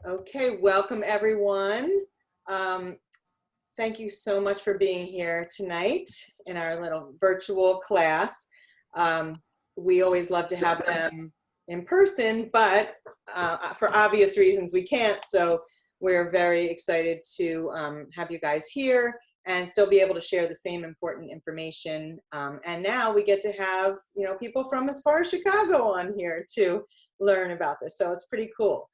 Okay, welcome everyone. Um, Thank you so much for being here tonight in our little virtual class. We always love to have them in person, but for obvious reasons we can't. So we're very excited to have you guys here and still be able to share the same important information. And now we get to have, people from as far as Chicago on here to learn about this. So it's pretty cool.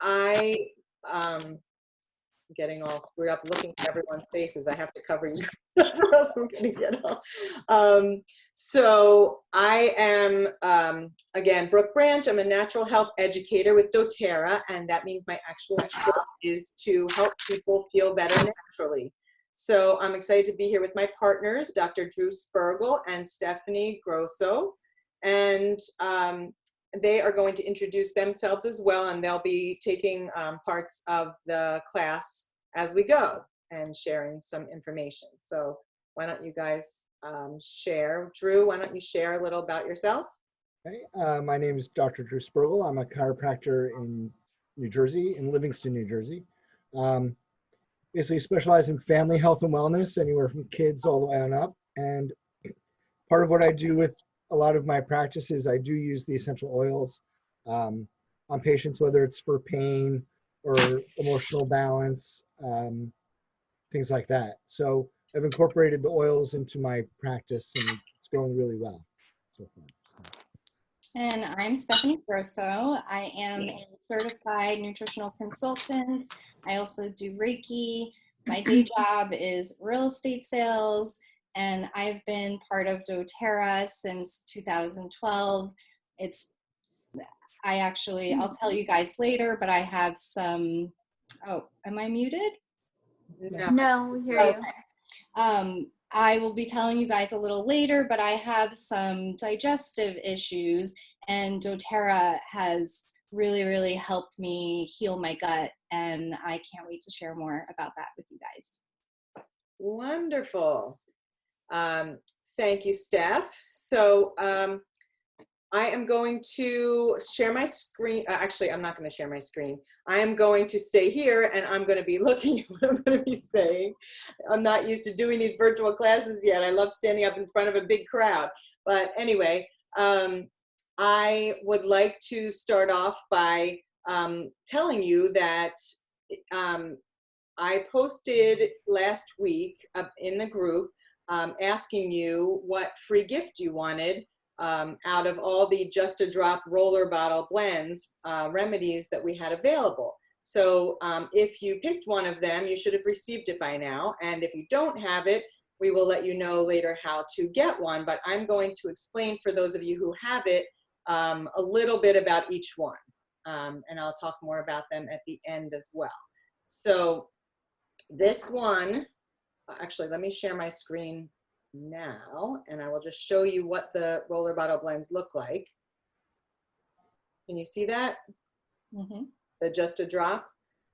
I getting all screwed up looking at everyone's faces. I have to cover you or else I'm gonna get all. So I am, again, Brooke Branch. I'm a natural health educator with doTERRA, and that means my actual job is to help people feel better naturally. So I'm excited to be here with my partners, Dr. Drew Spergel and Stephanie Grosso. And they are going to introduce themselves as well, and they'll be taking parts of the class as we go and sharing some information. So why don't you guys share? Drew, why don't you share a little about yourself? Okay. My name is Dr. Drew Spergel. I'm a chiropractor in New Jersey, in Livingston, New Jersey. Basically specialize in family health and wellness, anywhere from kids all the way on up. And part of what I do with a lot of my practices, I do use the essential oils on patients, whether it's for pain or emotional balance, things like that. So I've incorporated the oils into my practice, and it's going really well so far. And I'm Stephanie Grosso. I am a certified nutritional consultant. I also do Reiki. My day job is real estate sales, and I've been part of doTERRA since 2012. I'll tell you guys later, but I have some, am I muted? No, we hear you. I will be telling you guys a little later, but I have some digestive issues, and doTERRA has really, really helped me heal my gut, and I can't wait to share more about that with you guys. Wonderful. Thank you, Steph. So I am going to share my screen. Actually, I'm not going to share my screen. I am going to stay here and I'm going to be looking at what I'm going to be saying. I'm not used to doing these virtual classes yet. I love standing up in front of a big crowd. But anyway, I would like to start off by telling you that I posted last week in the group asking you what free gift you wanted out of all the Just a Drop roller bottle blends remedies that we had available. So if you picked one of them, you should have received it by now. And if you don't have it, we will let you know later how to get one. But I'm going to explain for those of you who have it a little bit about each one. And I'll talk more about them at the end as well. So this one, actually, let me share my screen now, and I will just show you what the roller bottle blends look like. Can you see that? Mm-hmm. The Just a Drop.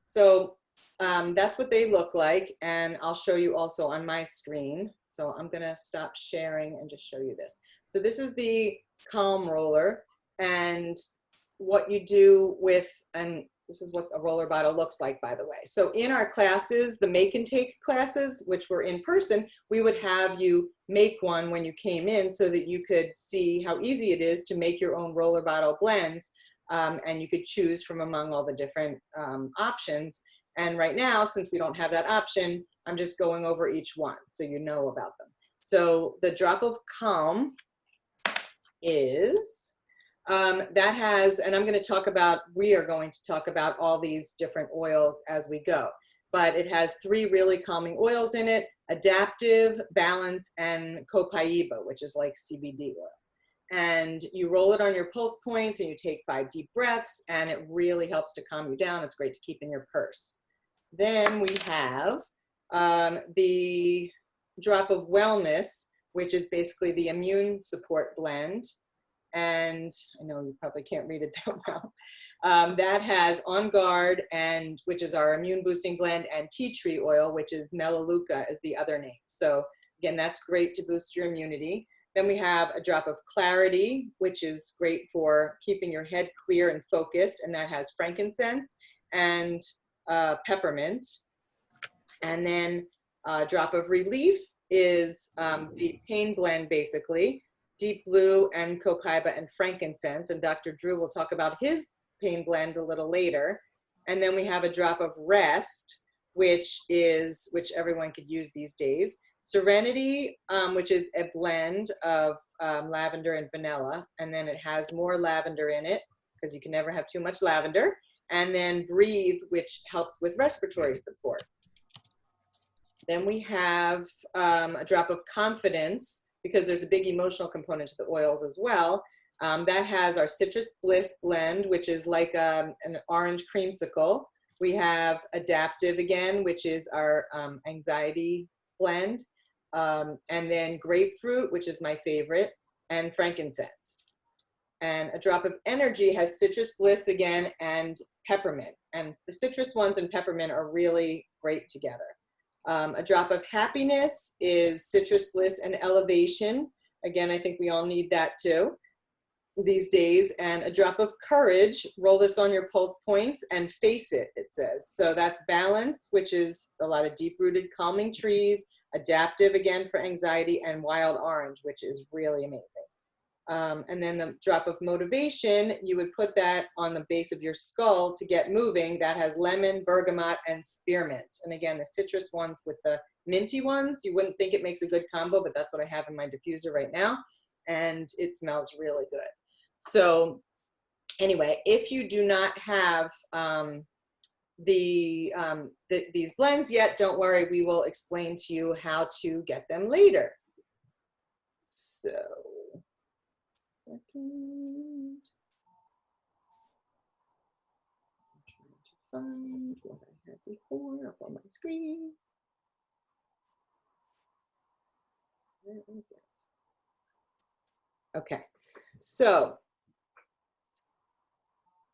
So that's what they look like, and I'll show you also on my screen. So I'm gonna stop sharing and just show you this. So this is the Calm roller, and what you do with, and this is what a roller bottle looks like, by the way. So in our classes, the make and take classes, which were in person, we would have you make one when you came in so that you could see how easy it is to make your own roller bottle blends. And you could choose from among all the different options. And right now, since we don't have that option, I'm just going over each one so you know about them. So the Drop of Calm is, that has, and I'm going to talk about, we are going to talk about all these different oils as we go, but it has 3 really calming oils in it: Adaptive, Balance, and Copaiba, which is like CBD oil. And you roll it on your pulse points and you take 5 deep breaths, and it really helps to calm you down. It's great to keep in your purse. Then we have the Drop of Wellness, which is basically the immune support blend. And I know you probably can't read it that well. That has On Guard, and which is our immune boosting blend, and tea tree oil, which is Melaleuca is the other name. So again, that's great to boost your immunity. Then we have a drop of clarity, which is great for keeping your head clear and focused, and that has frankincense and peppermint. And then a drop of relief is the pain blend, basically, deep blue and copaiba and frankincense. And Dr. Drew will talk about his pain blend a little later. And then we have a drop of rest, which everyone could use these days. Serenity, which is a blend of lavender and vanilla. And then it has more lavender in it, because you can never have too much lavender. And then breathe, which helps with respiratory support. Then we have a drop of confidence, because there's a big emotional component to the oils as well. That has our citrus bliss blend, which is like an orange creamsicle. We have adaptive again, which is our anxiety blend. And then grapefruit, which is my favorite, and frankincense. And a drop of energy has citrus bliss again and peppermint. And the citrus ones and peppermint are really great together. A drop of happiness is citrus bliss and elevation. Again, I think we all need that too these days. And a drop of courage, roll this on your pulse points and face it, it says. So that's balance, which is a lot of deep-rooted calming trees, adaptive again for anxiety, and wild orange, which is really amazing. And then the drop of motivation, you would put that on the base of your skull to get moving. That has lemon, bergamot, and spearmint. And again, the citrus ones with the minty ones, you wouldn't think it makes a good combo, but that's what I have in my diffuser right now. And it smells really good. So anyway, if you do not have these blends yet, don't worry, we will explain to you how to get them later. So, second. I'm trying to find what I had before up on my screen. Where is it? Okay, so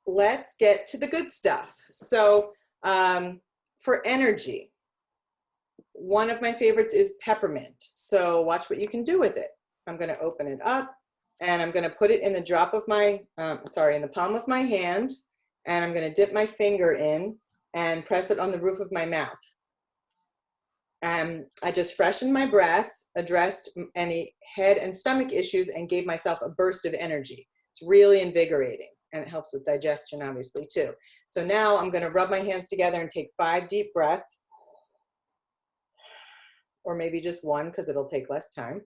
let's get to the good stuff. So for energy, one of my favorites is peppermint. So watch what you can do with it. I'm going to open it up and I'm going to put it in the drop of my, in the palm of my hand, and I'm going to dip my finger in and press it on the roof of my mouth. I just freshened my breath, addressed any head and stomach issues, and gave myself a burst of energy. It's really invigorating, and it helps with digestion, obviously, too. So now I'm going to rub my hands together and take 5 deep breaths, or maybe just 1 because it'll take less time.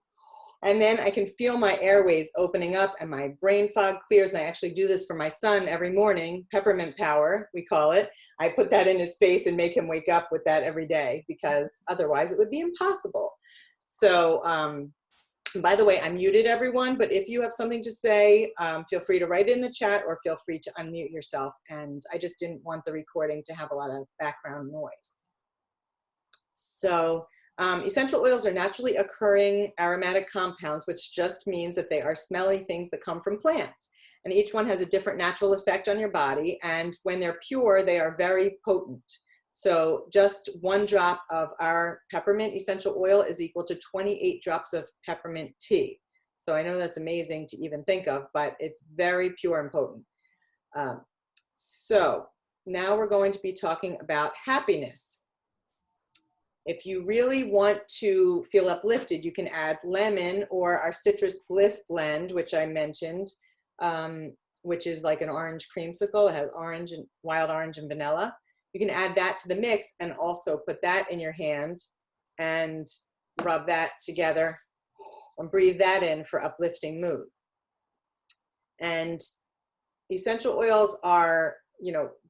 And then I can feel my airways opening up and my brain fog clears. And I actually do this for my son every morning, peppermint power, we call it. I put that in his face and make him wake up with that every day, because otherwise it would be impossible. So, by the way, I muted everyone, but if you have something to say, feel free to write in the chat or feel free to unmute yourself. And I just didn't want the recording to have a lot of background noise. So, essential oils are naturally occurring aromatic compounds, which just means that they are smelly things that come from plants. And each one has a different natural effect on your body. And when they're pure, they are very potent. So just 1 drop of our peppermint essential oil is equal to 28 drops of peppermint tea. So I know that's amazing to even think of, but it's very pure and potent. So now we're going to be talking about happiness. If you really want to feel uplifted, you can add lemon or our citrus bliss blend, which I mentioned, which is like an orange creamsicle. It has orange and wild orange and vanilla. You can add that to the mix and also put that in your hand and rub that together and breathe that in for uplifting mood. And essential oils are,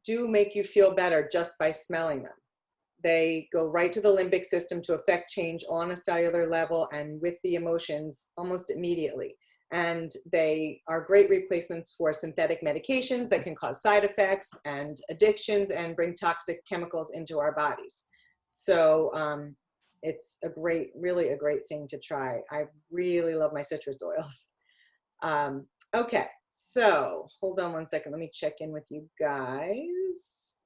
do make you feel better just by smelling them. They go right to the limbic system to affect change on a cellular level and with the emotions almost immediately. And they are great replacements for synthetic medications that can cause side effects and addictions and bring toxic chemicals into our bodies. So it's really a great thing to try. I really love my citrus oils. Okay, so hold on one second. Let me check in with you guys.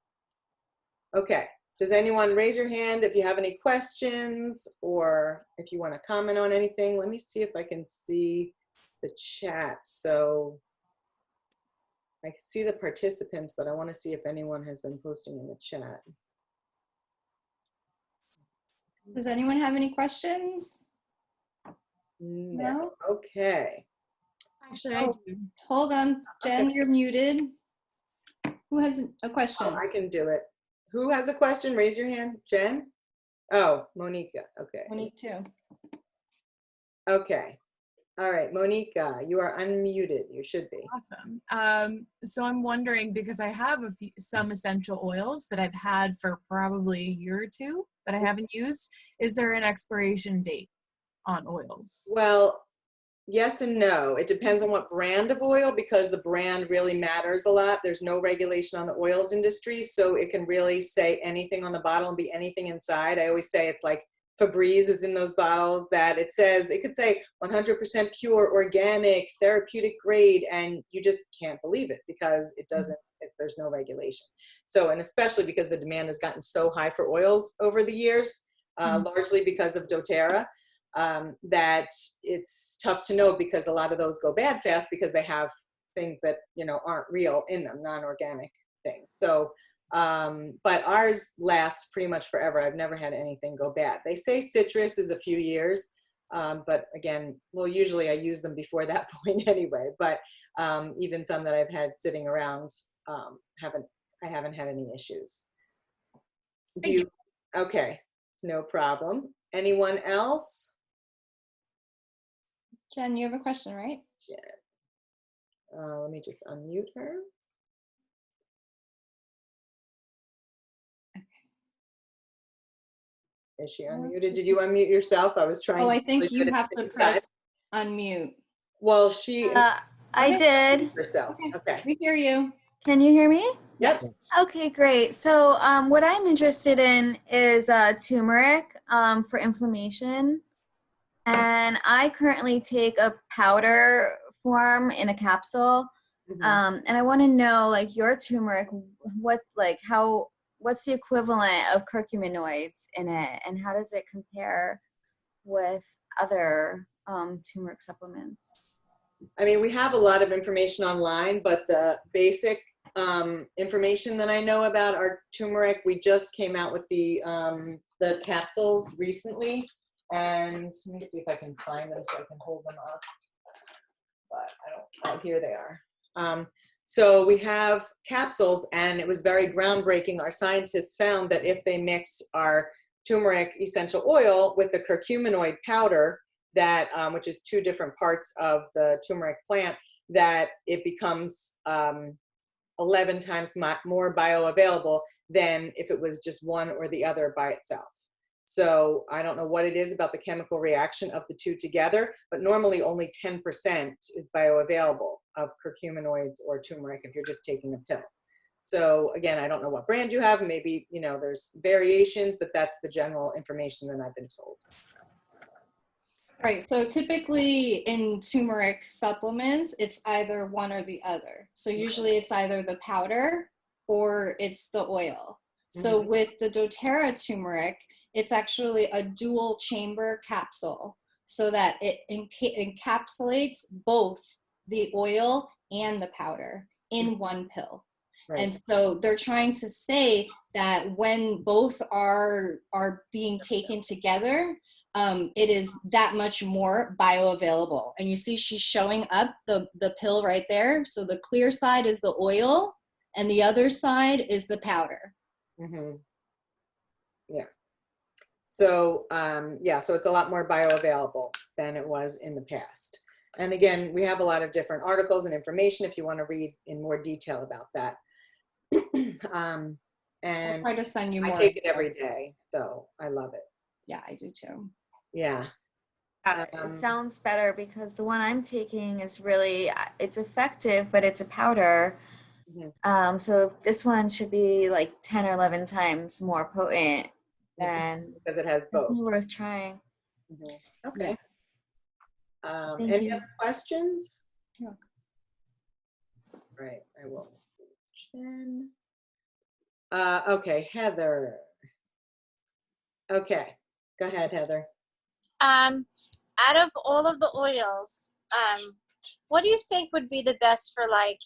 Okay. does anyone raise your hand if you have any questions or if you want to comment on anything? Let me see if I can see the chat. So I can see the participants, but I want to see if anyone has been posting in the chat. Does anyone have any questions? No. Okay. Actually, I do. Hold on, Jen, Okay. you're muted. Who has a question? Oh, I can do it. Who has a question? Raise your hand. Jen? Oh, Monica. Okay. Monique too. Okay. All right, Monica, you are unmuted. You should be. Awesome. So I'm wondering, because I have some essential oils that I've had for probably a year or two that I haven't used. Is there an expiration date on oils? Well, yes and no. It depends on what brand of oil, because the brand really matters a lot. There's no regulation on the oils industry, so it can really say anything on the bottle and be anything inside. I always say it's like Febreze is in those bottles that it says, it could say 100% pure, organic, therapeutic grade, and you just can't believe it because it doesn't, there's no regulation. So, and especially because the demand has gotten so high for oils over the years, largely because of doTERRA, that it's tough to know, because a lot of those go bad fast because they have things that, you know, aren't real in them, non-organic things. So, but ours lasts pretty much forever. I've never had anything go bad. They say citrus is a few years, but again, well, usually I use them before that point anyway, but even some that I've had sitting around, I haven't had any issues. Do you? Okay, no problem. Anyone else? Jen, you have a question, right? Yeah. Let me just unmute her. Is she unmuted? Did you unmute yourself? I was trying. Oh, I think to you have to press unmute. Well, she I did. herself. Okay. We hear you. Can you hear me? Yep. Okay, great. So what I'm interested in is turmeric for inflammation. And I currently take a powder form in a capsule. Mhm. And I want to know, like, your turmeric, what's the equivalent of curcuminoids in it, and how does it compare with other turmeric supplements? I mean, we have a lot of information online, but the basic information that I know about our turmeric, we just came out with the capsules recently, and let me see if I can find them so I can hold them up. But I don't. Oh, here they are. So we have capsules, and it was very groundbreaking. Our scientists found that if they mix our turmeric essential oil with the curcuminoid powder, that which is 2 different parts of the turmeric plant, that it becomes 11 times more bioavailable than if it was just one or the other by itself. So I don't know what it is about the chemical reaction of the 2 together, but normally only 10% is bioavailable of curcuminoids or turmeric if you're just taking a pill. So again, I don't know what brand you have. Maybe, you know, there's variations, but that's the general information that I've been told. Right, so typically in turmeric supplements, it's either one or the other. So usually it's either the powder or it's the oil. So with the doTERRA turmeric, it's actually a dual chamber capsule, so that it encapsulates both the oil and the powder in one pill. Right. And so they're trying to say that when both are being taken together, it is that much more bioavailable. And you see she's showing up the pill right there. So the clear side is the oil and the other side is the powder. Yeah. So yeah, so it's a lot more bioavailable than it was in the past. And again, we have a lot of different articles and information if you want to read in more detail about that. And I'll try to send you more. I take it every day, though. I love it. Yeah, I do too. Yeah. It sounds better because the one I'm taking is really, it's effective, but it's a powder. So this one should be like 10 or 11 times more potent than, because it has both. Worth trying. Okay. Yeah. Any other questions? Yeah. Right, I will. Okay, Heather. Okay, go ahead, Heather. Out of all of the oils, what do you think would be the best for like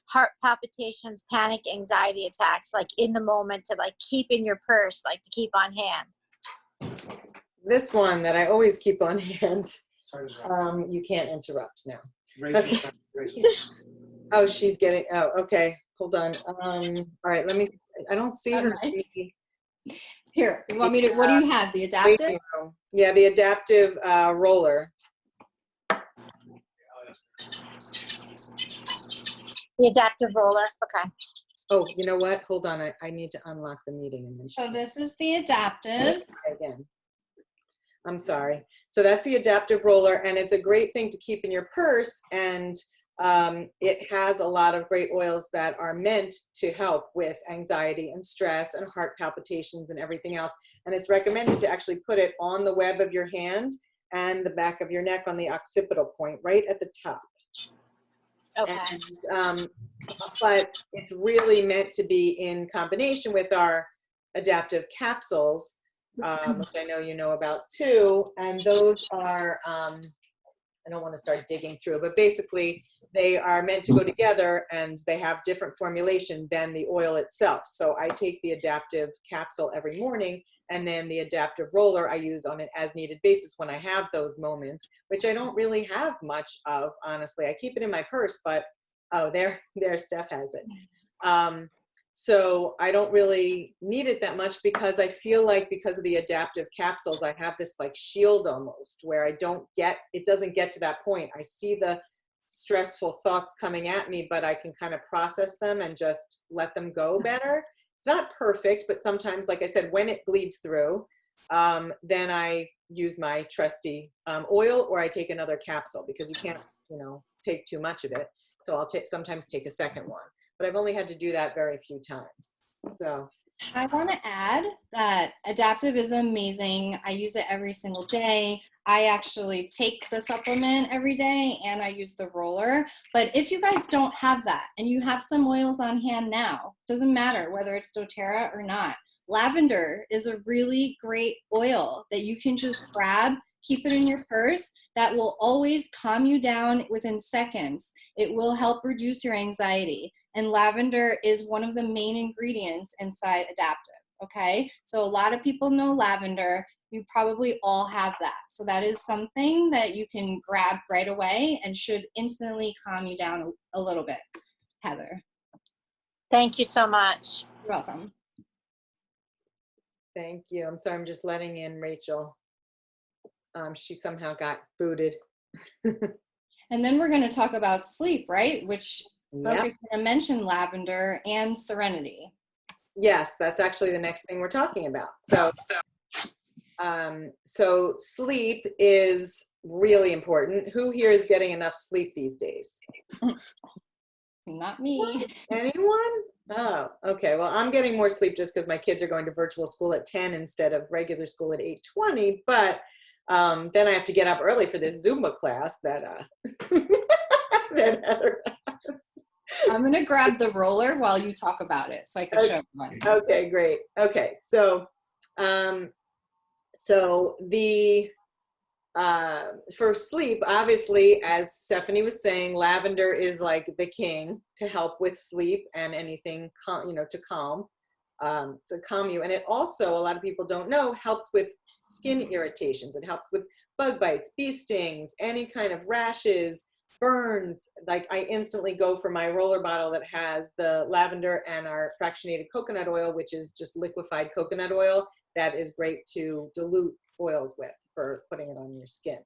heart palpitations, panic, anxiety attacks, like in the moment to like keep in your purse, like to keep on hand? This one that I always keep on hand. You can't interrupt now. Okay. Oh, she's getting, oh, okay. Hold on. All right, let me, I don't see her. Okay. Here, you want me to, what do you have? The adaptive? Yeah, the adaptive roller. The adaptive roller. Okay. Oh, you know what? Hold on. I need to unlock the meeting. And then So this is the adaptive. again. I'm sorry. So that's the adaptive roller, and it's a great thing to keep in your purse, and it has a lot of great oils that are meant to help with anxiety and stress and heart palpitations and everything else. And it's recommended to actually put it on the web of your hand and the back of your neck on the occipital point, right at the top. Okay. And, but it's really meant to be in combination with our adaptive capsules, which I know you know about too. And those are, I don't want to start digging through, but basically they are meant to go together, and they have different formulation than the oil itself. So I take the adaptive capsule every morning, and then the adaptive roller I use on an as needed basis when I have those moments, which I don't really have much of, honestly. I keep it in my purse, but oh, there Steph has it. So I don't really need it that much, because I feel like because of the adaptive capsules, I have this like shield almost where it doesn't get to that point. I see the stressful thoughts coming at me, but I can kind of process them and just let them go better. It's not perfect, but sometimes, like I said, when it bleeds through, then I use my trusty oil, or I take another capsule, because you can't, take too much of it. So I'll sometimes take a second one. But I've only had to do that very few times. So I want to add that adaptive is amazing. I use it every single day. I actually take the supplement every day, and I use the roller. But if you guys don't have that, and you have some oils on hand now, doesn't matter whether it's doTERRA or not. Lavender is a really great oil that you can just grab, keep it in your purse. That will always calm you down within seconds. It will help reduce your anxiety. And lavender is one of the main ingredients inside adaptive, okay? So a lot of people know lavender. You probably all have that. So that is something that you can grab right away and should instantly calm you down a little bit. Heather. Thank you so much. You're welcome. thank you. I'm sorry, I'm just letting in Rachel. She somehow got booted. And then we're going to talk about sleep, right? Which Brooke Yep. is going to mention lavender and serenity. Yes, that's actually the next thing we're talking about. So, so sleep is really important. Who here is getting enough sleep these days? Not me. Anyone? Oh, okay. Well, I'm getting more sleep just because my kids are going to virtual school at 10 instead of regular school at 8:20. But then I have to get up early for this Zumba class that that Heather has. I'm going to grab the roller while you talk about it so I can show everyone. Okay, great. Okay, so so the for sleep, obviously, as Stephanie was saying, lavender is like the king to help with sleep and anything, to calm you. And it also, a lot of people don't know, helps with skin irritations. It helps with bug bites, bee stings, any kind of rashes, burns. Like I instantly go for my roller bottle that has the lavender and our fractionated coconut oil, which is just liquefied coconut oil. That is great to dilute oils with for putting it on your skin.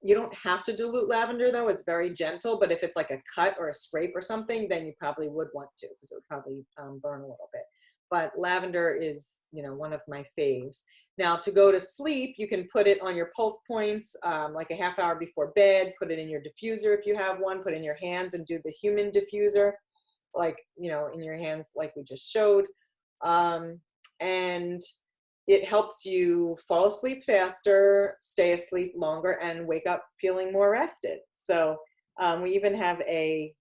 You don't have to dilute lavender though, it's very gentle, but if it's like a cut or a scrape or something, then you probably would want to, because it would probably burn a little bit. But lavender is, one of my faves. Now to go to sleep, you can put it on your pulse points, like a half hour before bed, put it in your diffuser if you have one, put it in your hands and do the human diffuser, like, in your hands like we just showed. And it helps you fall asleep faster, stay asleep longer, and wake up feeling more rested. So we even have a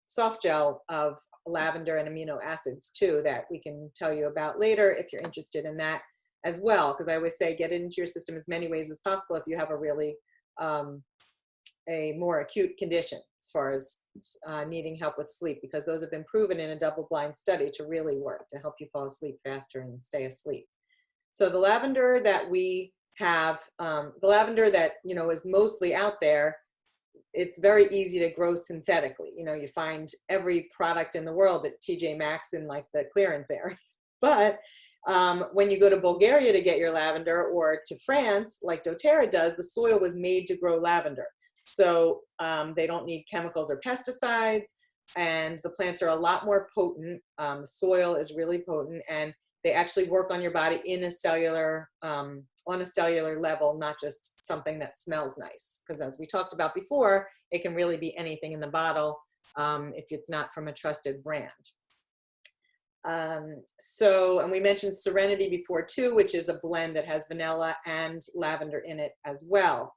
soft gel of lavender and amino acids too that we can tell you about later if you're interested in that. as well, because I always say get it into your system as many ways as possible if you have a really a more acute condition as far as needing help with sleep, because those have been proven in a double-blind study to really work to help you fall asleep faster and stay asleep. So the lavender that we have, the lavender that, you know, is mostly out there, it's very easy to grow synthetically. You know, you find every product in the world at TJ Maxx in like the clearance area. But when you go to Bulgaria to get your lavender, or to France, like doTERRA does, the soil was made to grow lavender. So they don't need chemicals or pesticides, and the plants are a lot more potent. The soil is really potent, and they actually work on your body in a cellular, on a cellular level, not just something that smells nice. Because as we talked about before, it can really be anything in the bottle if it's not from a trusted brand. And we mentioned Serenity before too, which is a blend that has vanilla and lavender in it as well.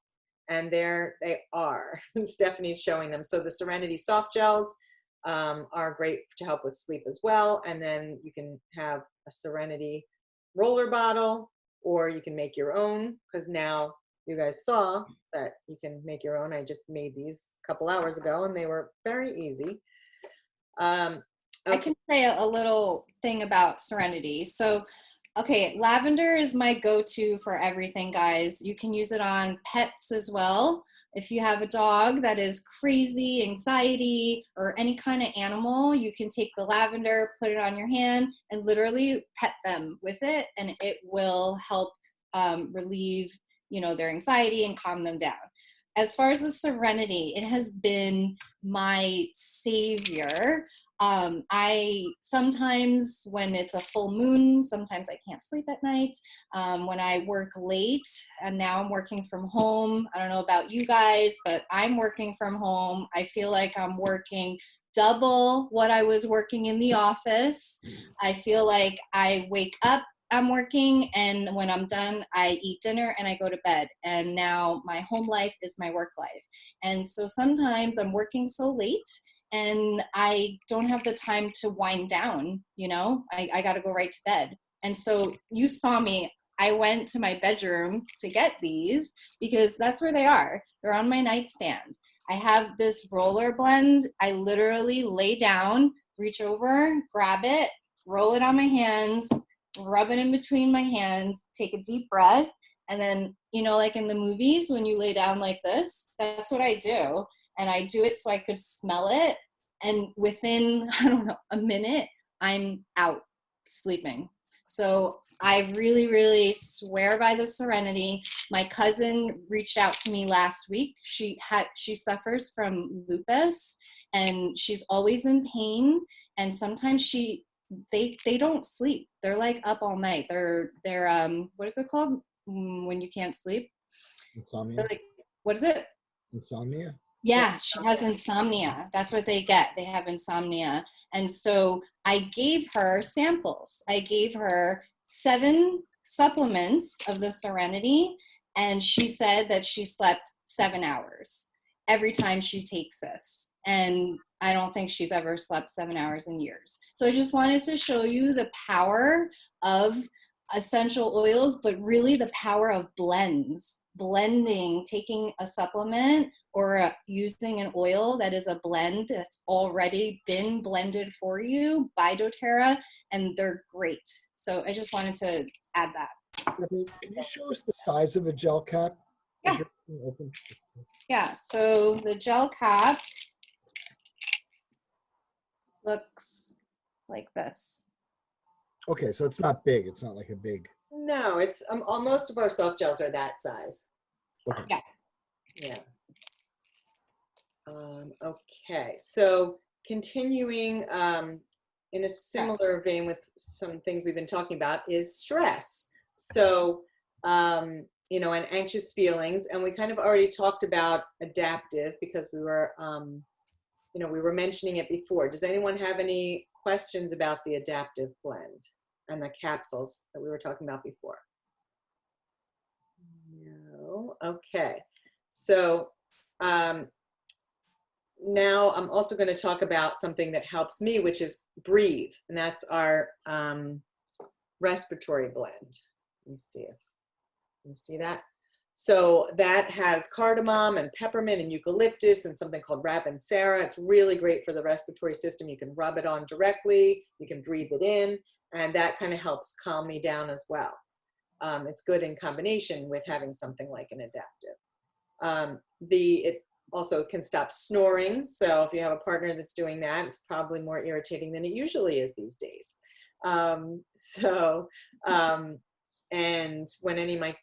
And there they are. Stephanie's showing them. So the Serenity soft gels are great to help with sleep as well. And then you can have a Serenity roller bottle, or you can make your own, because now you guys saw that you can make your own. I just made these a couple hours ago and they were very easy. Okay. I can say a little thing about Serenity. So, okay, lavender is my go-to for everything, guys. You can use it on pets as well. If you have a dog that is crazy, anxiety, or any kind of animal, you can take the lavender, put it on your hand, and literally pet them with it, and it will help relieve, you know, their anxiety and calm them down. As far as the Serenity, it has been my savior. I sometimes, when it's a full moon, sometimes I can't sleep at night. When I work late, and now I'm working from home, I don't know about you guys, but I'm working from home. I feel like I'm working double what I was working in the office. I feel like I wake up, I'm working, and when I'm done, I eat dinner and I go to bed. And now my home life is my work life. And so sometimes I'm working so late and I don't have the time to wind down, you know, I got to go right to bed. And so you saw me, I went to my bedroom to get these because that's where they are. They're on my nightstand. I have this roller blend. I literally lay down, reach over, grab it, roll it on my hands, rub it in between my hands, take a deep breath. And then, you know, like in the movies, when you lay down like this, that's what I do. And I do it so I could smell it. And within, I don't know, a minute, I'm out sleeping. So I really, really swear by the Serenity. My cousin reached out to me last week. She suffers from lupus, and she's always in pain. And sometimes they don't sleep. They're like up all night. They're what is it called when you can't sleep? Insomnia. They're like, what is it? Insomnia. Yeah, she has insomnia. That's what they get. They have insomnia. And so I gave her samples. I gave her 7 supplements of the Serenity, and she said that she slept 7 hours every time she takes this. And I don't think she's ever slept 7 hours in years. So I just wanted to show you the power of essential oils, but really the power of blending, taking a supplement or using an oil that is a blend that's already been blended for you by doTERRA, and they're great. So I just wanted to add that. Can you show us the size of a gel cap? Yeah. Open? Yeah, so the gel cap looks like this. Okay, so it's not big. It's not like a big. No, it's most of our soft gels are that size. Okay. Yeah. Yeah. Okay, so continuing in a similar vein with some things we've been talking about is stress. So, you know, and anxious feelings, and we kind of already talked about adaptive because we were, you know, we were mentioning it before. Does anyone have any questions about the adaptive blend and the capsules that we were talking about before? No. Okay. So now I'm also going to talk about something that helps me, which is breathe, and that's our respiratory blend. you see if you see that. So that has cardamom and peppermint and eucalyptus and something called rapunzel. It's really great for the respiratory system. You can rub it on directly, you can breathe it in, and that kind of helps calm me down as well. It's good in combination with having something like an adaptive. It also can stop snoring. So if you have a partner that's doing that, it's probably more irritating than it usually is these days. And when any of my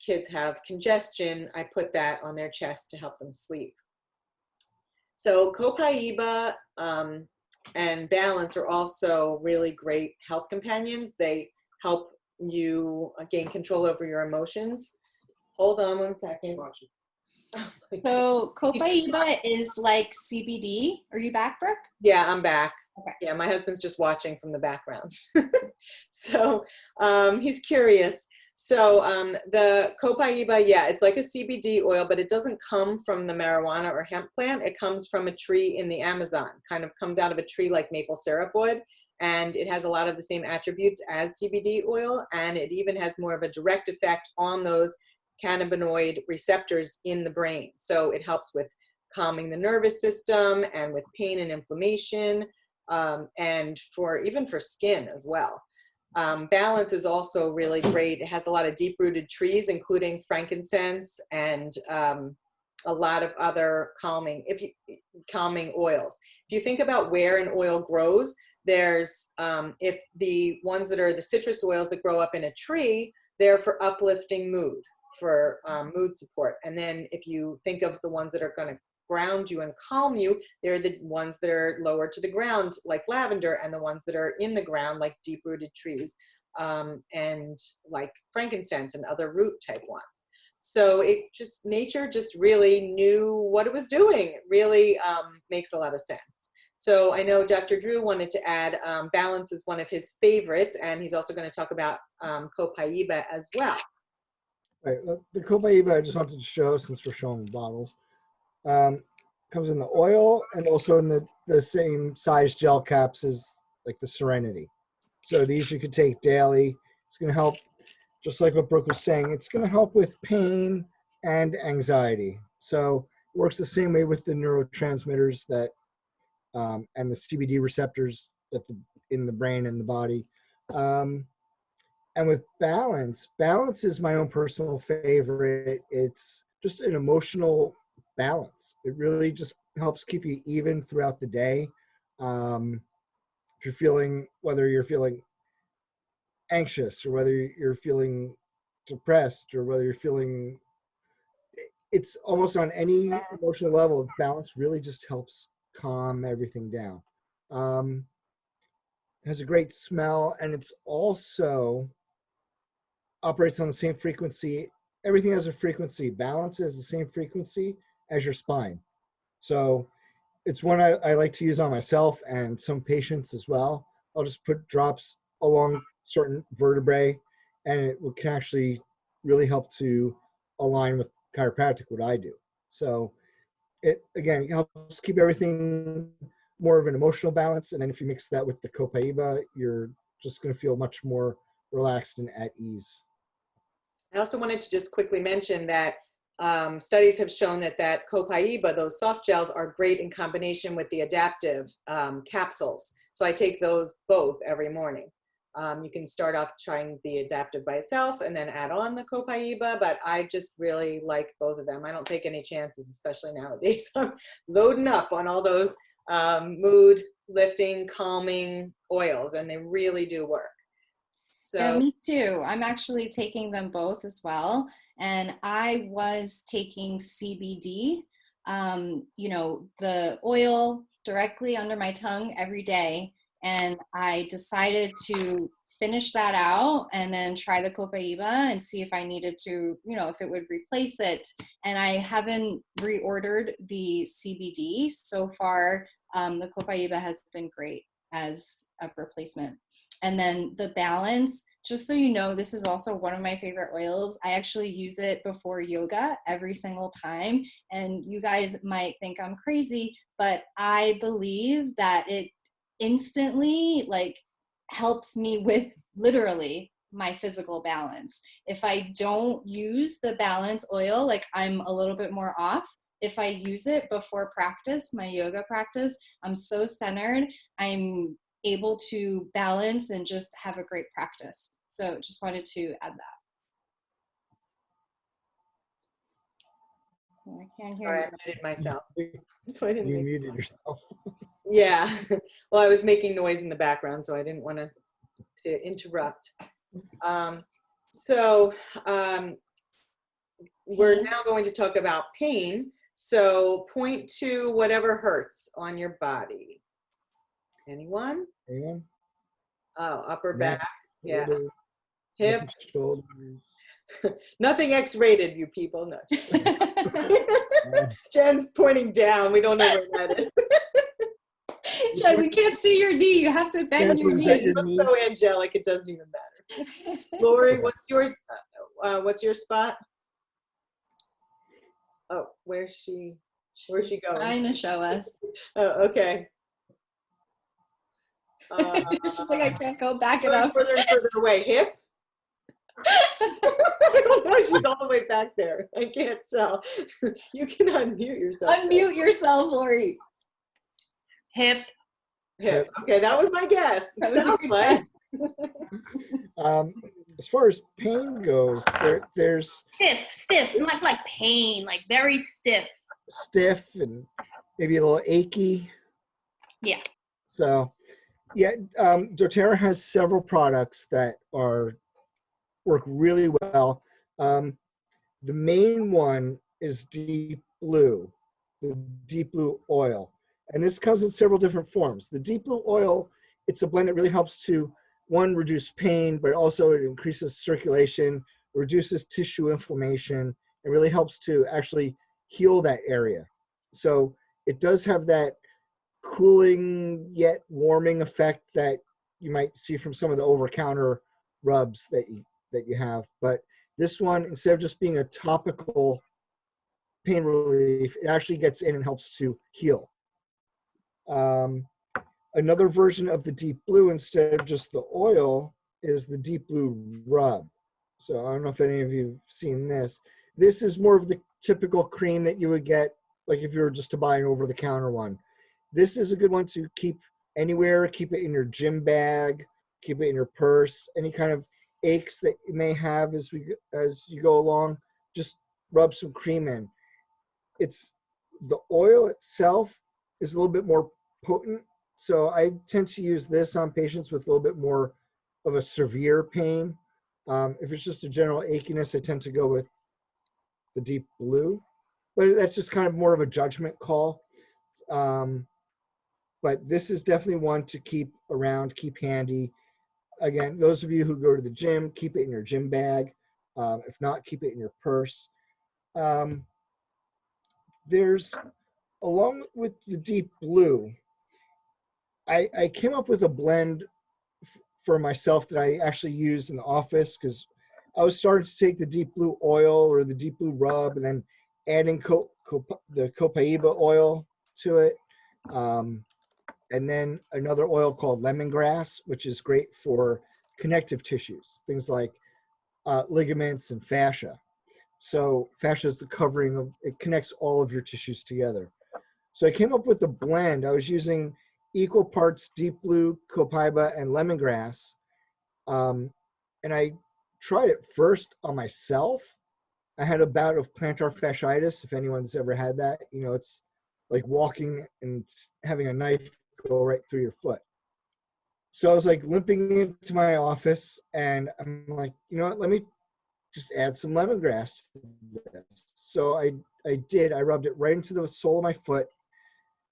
kids have congestion, I put that on their chest to help them sleep. So Copaiba and Balance are also really great health companions. They help you gain control over your emotions. Hold on one second. So Copaiba is like CBD. Are you back, Brooke? Yeah, I'm back. Okay. Yeah, my husband's just watching from the background. So he's curious. So the Copaiba, yeah, it's like a CBD oil, but it doesn't come from the marijuana or hemp plant. It comes from a tree in the Amazon, kind of comes out of a tree like maple syrup would. And it has a lot of the same attributes as CBD oil. And it even has more of a direct effect on those cannabinoid receptors in the brain. So it helps with calming the nervous system and with pain and inflammation, and even for skin as well. Balance is also really great. It has a lot of deep-rooted trees, including frankincense and a lot of other calming oils. If you think about where an oil grows, there's if the ones that are the citrus oils that grow up in a tree, they're for uplifting mood, for mood support. And then if you think of the ones that are going to ground you and calm you, they're the ones that are lower to the ground, like lavender, and the ones that are in the ground, like deep-rooted trees, and like frankincense and other root type ones. So nature just really knew what it was doing. It really makes a lot of sense. So I know Dr. Drew wanted to add Balance is one of his favorites, and he's also going to talk about Copaiba as well. Right, the Copaiba I just wanted to show, since we're showing the bottles, comes in the oil and also in the same size gel caps as like the Serenity. So these you could take daily. It's going to help, just like what Brooke was saying, it's going to help with pain and anxiety. So it works the same way with the neurotransmitters that and the CBD receptors in the brain and the body. And with Balance is my own personal favorite. It's just an emotional balance. It really just helps keep you even throughout the day. If whether you're feeling anxious or whether you're feeling depressed or whether you're feeling, it's almost on any emotional level, Balance really just helps calm everything down. It has a great smell, and it's also operates on the same frequency. Everything has a frequency. Balance has the same frequency as your spine. So it's one I like to use on myself and some patients as well. I'll just put drops along certain vertebrae, and it can actually really help to align with chiropractic, what I do. So it, again, helps keep everything more of an emotional balance. And then if you mix that with the Copaiba, you're just going to feel much more relaxed and at ease. I also wanted to just quickly mention that studies have shown that Copaiba, those soft gels, are great in combination with the adaptive capsules. So I take those both every morning. You can start off trying the adaptive by itself and then add on the Copaiba, but I just really like both of them. I don't take any chances, especially nowadays. I'm loading up on all those mood lifting, calming oils, and they really do work. So, yeah, me too. I'm actually taking them both as well. And I was taking CBD, the oil directly under my tongue every day. And I decided to finish that out and then try the Copaiba and see if I needed to, if it would replace it. And I haven't reordered the CBD so far. The Copaiba has been great as a replacement. And then the Balance, just so you know, this is also one of my favorite oils. I actually use it before yoga every single time. And you guys might think I'm crazy, but I believe that it instantly helps me with literally my physical balance. If I don't use the balance oil, like I'm a little bit more off. If I use it before practice, my yoga practice, I'm so centered. I'm able to balance and just have a great practice. So just wanted to add that. Oh, I can't hear Sorry, you. I muted myself. So I didn't You make, muted yourself. yeah. Well, I was making noise in the background, so I didn't want to interrupt. So we're now going to talk about pain. So point to whatever hurts on your body. Anyone? Anyone? Oh, upper Neck, back. Yeah. shoulder, Hip. neck and shoulders. Nothing X-rated, you people. No. Uh, Jen's pointing down. We don't know where that is. Jen, we can't see your knee. You have to bend your Is that knee. your Looks knee? so angelic, it doesn't even matter. Lori, what's yours? What's your spot? Oh, where's she going? Trying to show us. Oh, okay. She's like, I can't go back Going enough. further and further away. Hip? I don't know. She's all the way back there. I can't tell. You can unmute yourself. Unmute yourself, Lori. Hip. Hip. Okay, that was my guess. That was a Sounds good like. As far as pain goes, there's Stiff, not like pain, like very stiff. stiff and maybe a little achy. Yeah. So, yeah, doTERRA has several products that work really well. The main one is Deep Blue, the Deep Blue oil. And this comes in several different forms. The Deep Blue oil, it's a blend that really helps to, one, reduce pain, but also it increases circulation, reduces tissue inflammation, and really helps to actually heal that area. So it does have that cooling yet warming effect that you might see from some of the over-counter rubs that you have. But this one, instead of just being a topical pain relief, it actually gets in and helps to heal. Another version of the Deep Blue, instead of just the oil, is the Deep Blue rub. So I don't know if any of you have seen this. This is more of the typical cream that you would get, like if you were just to buy an over-the-counter one. This is a good one to keep anywhere. Keep it in your gym bag. Keep it in your purse. Any kind of aches that you may have as you go along, just rub some cream in. The oil itself is a little bit more potent, so I tend to use this on patients with a little bit more of a severe pain. If it's just a general achiness, I tend to go with the Deep Blue, but that's just kind of more of a judgment call. But this is definitely one to keep around, keep handy. Again, those of you who go to the gym, keep it in your gym bag. If not, keep it in your purse. There's, along with the Deep Blue, I came up with a blend for myself that I actually use in the office, because I was starting to take the Deep Blue oil or the Deep Blue rub and then adding the copaiba oil to it. And then another oil called lemongrass, which is great for connective tissues, things like ligaments and fascia. So fascia is the covering of, it connects all of your tissues together. So I came up with a blend. I was using equal parts Deep Blue, copaiba, and lemongrass. And I tried it first on myself. I had a bout of plantar fasciitis. If anyone's ever had that, it's like walking and having a knife go right through your foot. So I was like limping into my office, and I'm like, you know what, let me just add some lemongrass to this. So I did. I rubbed it right into the sole of my foot.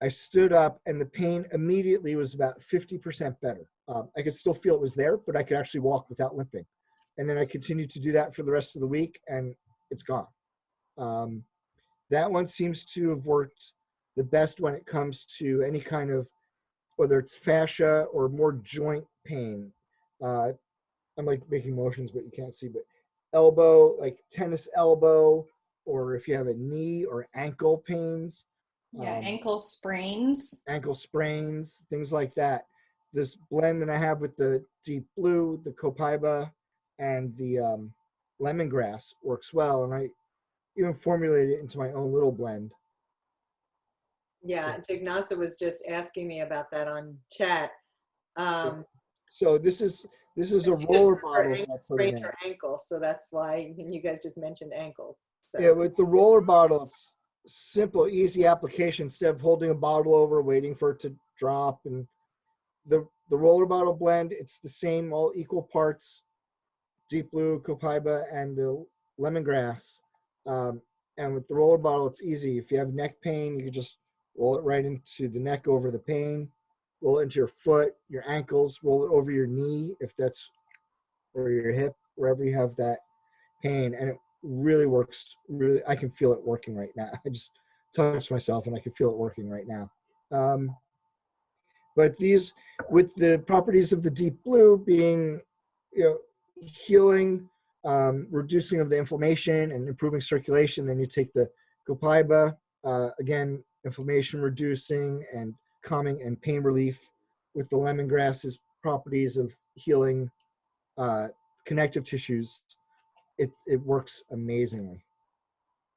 I stood up, and the pain immediately was about 50% better. I could still feel it was there, but I could actually walk without limping. And then I continued to do that for the rest of the week, and it's gone. That one seems to have worked the best when it comes to any kind of, whether it's fascia or more joint pain. I'm like making motions, but you can't see, but elbow, like tennis elbow, or if you have a knee or ankle pains. Yeah, ankle sprains. Ankle sprains, things like that. This blend that I have with the Deep Blue, the copaiba, and the lemongrass works well. And I even formulated it into my own little blend. Yeah, Jignasa was just asking me about that on chat. So this is a roller bottle that I put Sprained in. her ankle, so that's why you guys just mentioned ankles. So. Yeah, with the roller bottle, it's simple, easy application. Instead of holding a bottle over, waiting for it to drop, and the roller bottle blend, it's the same, all equal parts, deep blue, copaiba, and the lemongrass. And with the roller bottle, it's easy. If you have neck pain, you can just roll it right into the neck over the pain, roll it into your foot, your ankles, roll it over your knee if that's, or your hip, wherever you have that pain. And it really works. Really, I can feel it working right now. I just touched myself and I can feel it working right now. But these, with the properties of the deep blue being, healing, reducing of the inflammation and improving circulation, then you take the copaiba, again, inflammation reducing and calming and pain relief, with the lemongrass's properties of healing connective tissues. It works amazingly.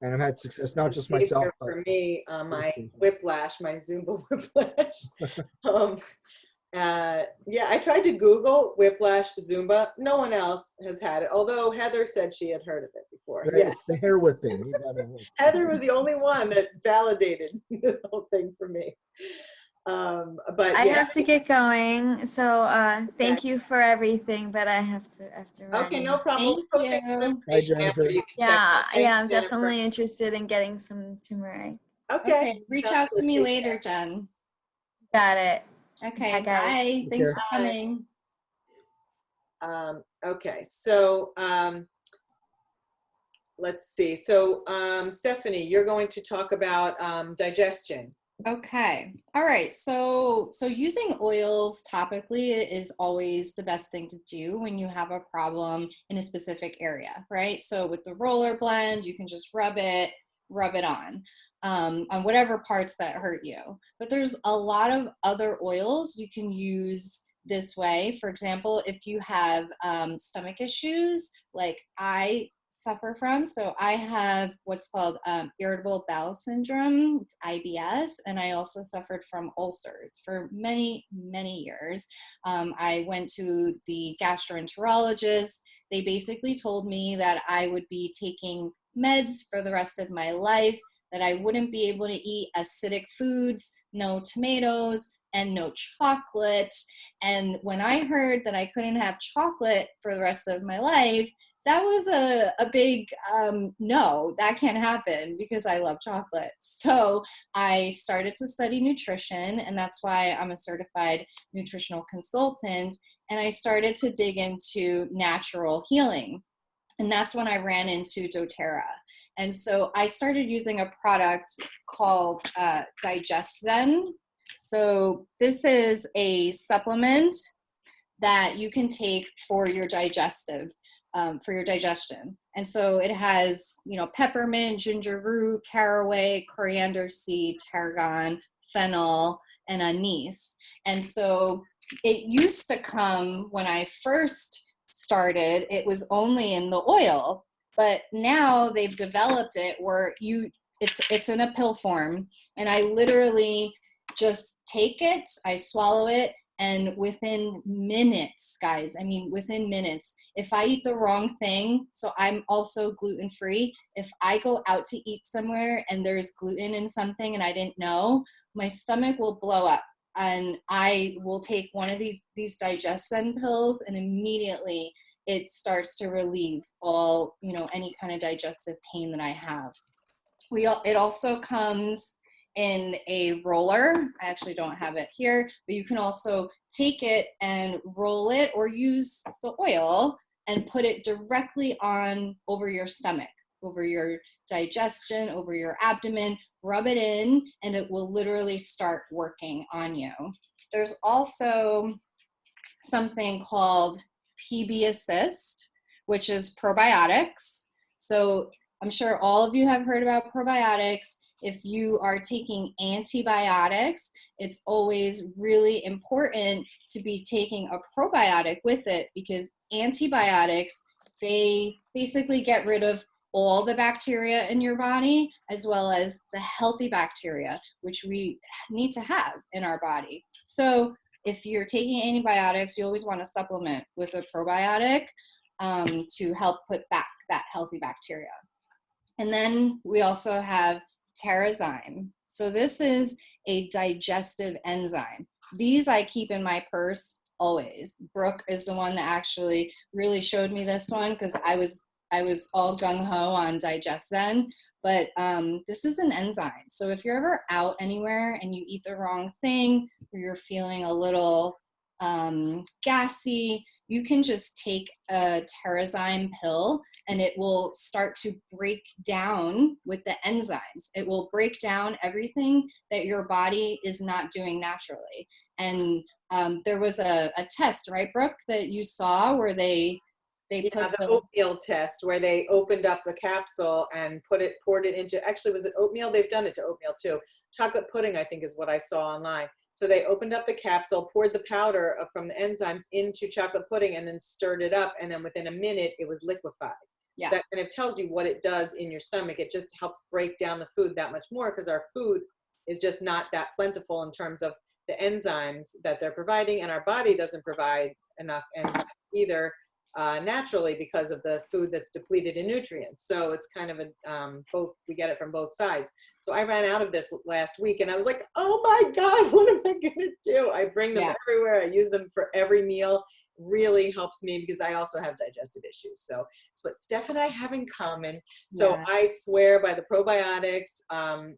And I've had success, not just myself, but for me, my whiplash, my Zumba whiplash. Yeah, I tried to Google whiplash Zumba. No one else has had it, although Heather said she had heard of it before. right, Yes. it's the hair whipping. Heather was the only one that validated the whole thing for me. But I yeah. have to get going. So thank you for everything, but I have to run. Okay, no problem. Thank We'll post some you. information after you can check Yeah, out. Thanks, yeah, I'm Jennifer. definitely interested in getting some turmeric. Okay. Reach Sounds out to good. me Take later, Jen. Got it. Okay, Bye, guys. bye. Thanks for Bye. coming. Okay, so let's see. So Stephanie, you're going to talk about digestion. Okay. All right. So using oils topically is always the best thing to do when you have a problem in a specific area, right? So with the roller blend, you can just rub it on whatever parts that hurt you. But there's a lot of other oils you can use this way. For example, if you have stomach issues, like I suffer from. So I have what's called irritable bowel syndrome, it's IBS, and I also suffered from ulcers for many, many years. I went to the gastroenterologist. They basically told me that I would be taking meds for the rest of my life, that I wouldn't be able to eat acidic foods, no tomatoes, and no chocolates. And when I heard that I couldn't have chocolate for the rest of my life, that was a big no, that can't happen because I love chocolate. So I started to study nutrition, and that's why I'm a certified nutritional consultant. And I started to dig into natural healing. And that's when I ran into doTERRA. And so I started using a product called DigestZen. So this is a supplement that you can take for your digestion. And so it has, peppermint, ginger root, caraway, coriander seed, tarragon, fennel, and anise. And so it used to come when I first started, it was only in the oil, but now they've developed it where it's in a pill form, and I literally just take it, I swallow it, and within minutes, guys, within minutes, if I eat the wrong thing, so I'm also gluten-free, if I go out to eat somewhere and there's gluten in something and I didn't know, my stomach will blow up. And I will take one of these DigestZen pills, and immediately it starts to relieve all, any kind of digestive pain that I have. It also comes in a roller. I actually don't have it here, but you can also take it and roll it or use the oil and put it directly on over your stomach, over your digestion, over your abdomen, rub it in, and it will literally start working on you. There's also something called PB Assist, which is probiotics. So I'm sure all of you have heard about probiotics. If you are taking antibiotics, it's always really important to be taking a probiotic with it, because antibiotics they basically get rid of all the bacteria in your body, as well as the healthy bacteria, which we need to have in our body. So if you're taking antibiotics, you always want to supplement with a probiotic to help put back that healthy bacteria. And then we also have TerraZyme. So this is a digestive enzyme. These I keep in my purse always. Brooke is the one that actually really showed me this one, because I was all gung-ho on DigestZen, but this is an enzyme. So if you're ever out anywhere and you eat the wrong thing, or you're feeling a little gassy, you can just take a TerraZyme pill and it will start to break down with the enzymes. It will break down everything that your body is not doing naturally. And there was a test, right, Brooke, that you saw where they put the oatmeal test, where they opened up the capsule and poured it into, actually, was it oatmeal? They've done it to oatmeal too. Chocolate pudding, I think, is what I saw online. So they opened up the capsule, poured the powder from the enzymes into chocolate pudding, and then stirred it up. And then within a minute, it was liquefied. Yeah. That kind of tells you what it does in your stomach. It just helps break down the food that much more, because our food is just not that plentiful in terms of the enzymes that they're providing. And our body doesn't provide enough enzymes either, naturally, because of the food that's depleted in nutrients. So it's kind of both, we get it from both sides. So I ran out of this last week and I was like, oh my God, what am I gonna do? I bring them everywhere. I use them for every meal. Really helps me because I also have digestive issues. So it's what Steph and I have in common. So I swear by the probiotics.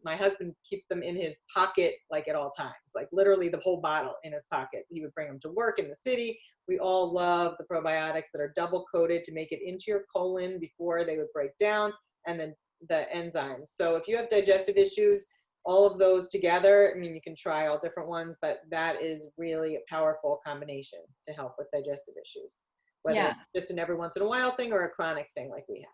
My husband keeps them in his pocket, like at all times, like literally the whole bottle in his pocket. He would bring them to work in the city. We all love the probiotics that are double coated to make it into your colon before they would break down, and then the enzymes. So if you have digestive issues, all of those together, I mean, you can try all different ones, but that is really a powerful combination to help with digestive issues, whether it's just an every once in a while thing or a chronic thing like we have.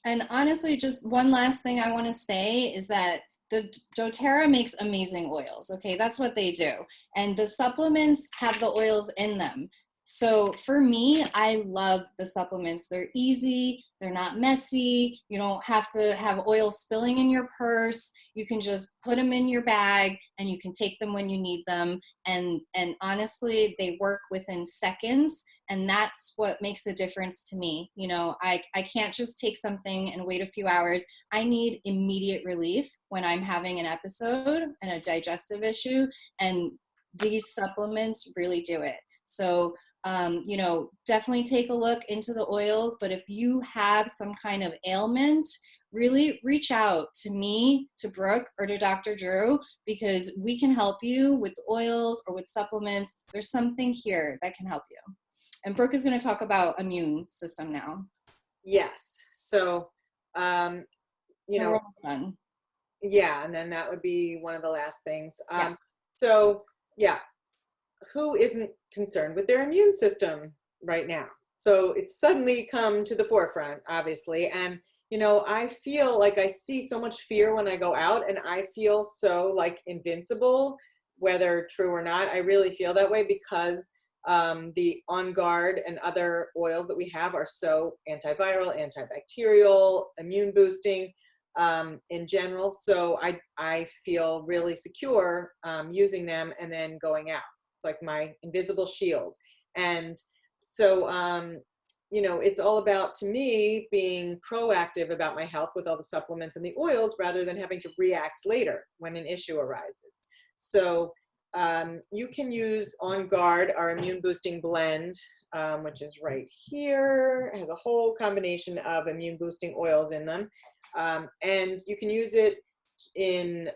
And honestly, just one last thing I want to say is that the doTERRA makes amazing oils. Okay, that's what they do. And the supplements have the oils in them. So for me, I love the supplements. They're easy, they're not messy. You don't have to have oil spilling in your purse. You can just put them in your bag and you can take them when you need them. And honestly, they work within seconds. And that's what makes a difference to me. You know, I can't just take something and wait a few hours. I need immediate relief when I'm having an episode and a digestive issue. And these supplements really do it. So you know, definitely take a look into the oils, but if you have some kind of ailment, really reach out to me, to Brooke, or to Dr. Drew, because we can help you with oils or with supplements. There's something here that can help you. And Brooke is going to talk about immune system now. Yes. So, you know, done. Yeah, and then that would be one of the last things. So, yeah. Who isn't concerned with their immune system right now? So it's suddenly come to the forefront, obviously. And, you know, I feel like I see so much fear when I go out, and I feel so like invincible, whether true or not. I really feel that way because the On Guard and other oils that we have are so antiviral, antibacterial, immune boosting in general. So I feel really secure using them and then going out. Like my invisible shield. And so, you know, it's all about, to me, being proactive about my health with all the supplements and the oils rather than having to react later when an issue arises. So you can use On Guard, our immune boosting blend, which is right here. It has a whole combination of immune boosting oils in them. And you can use it in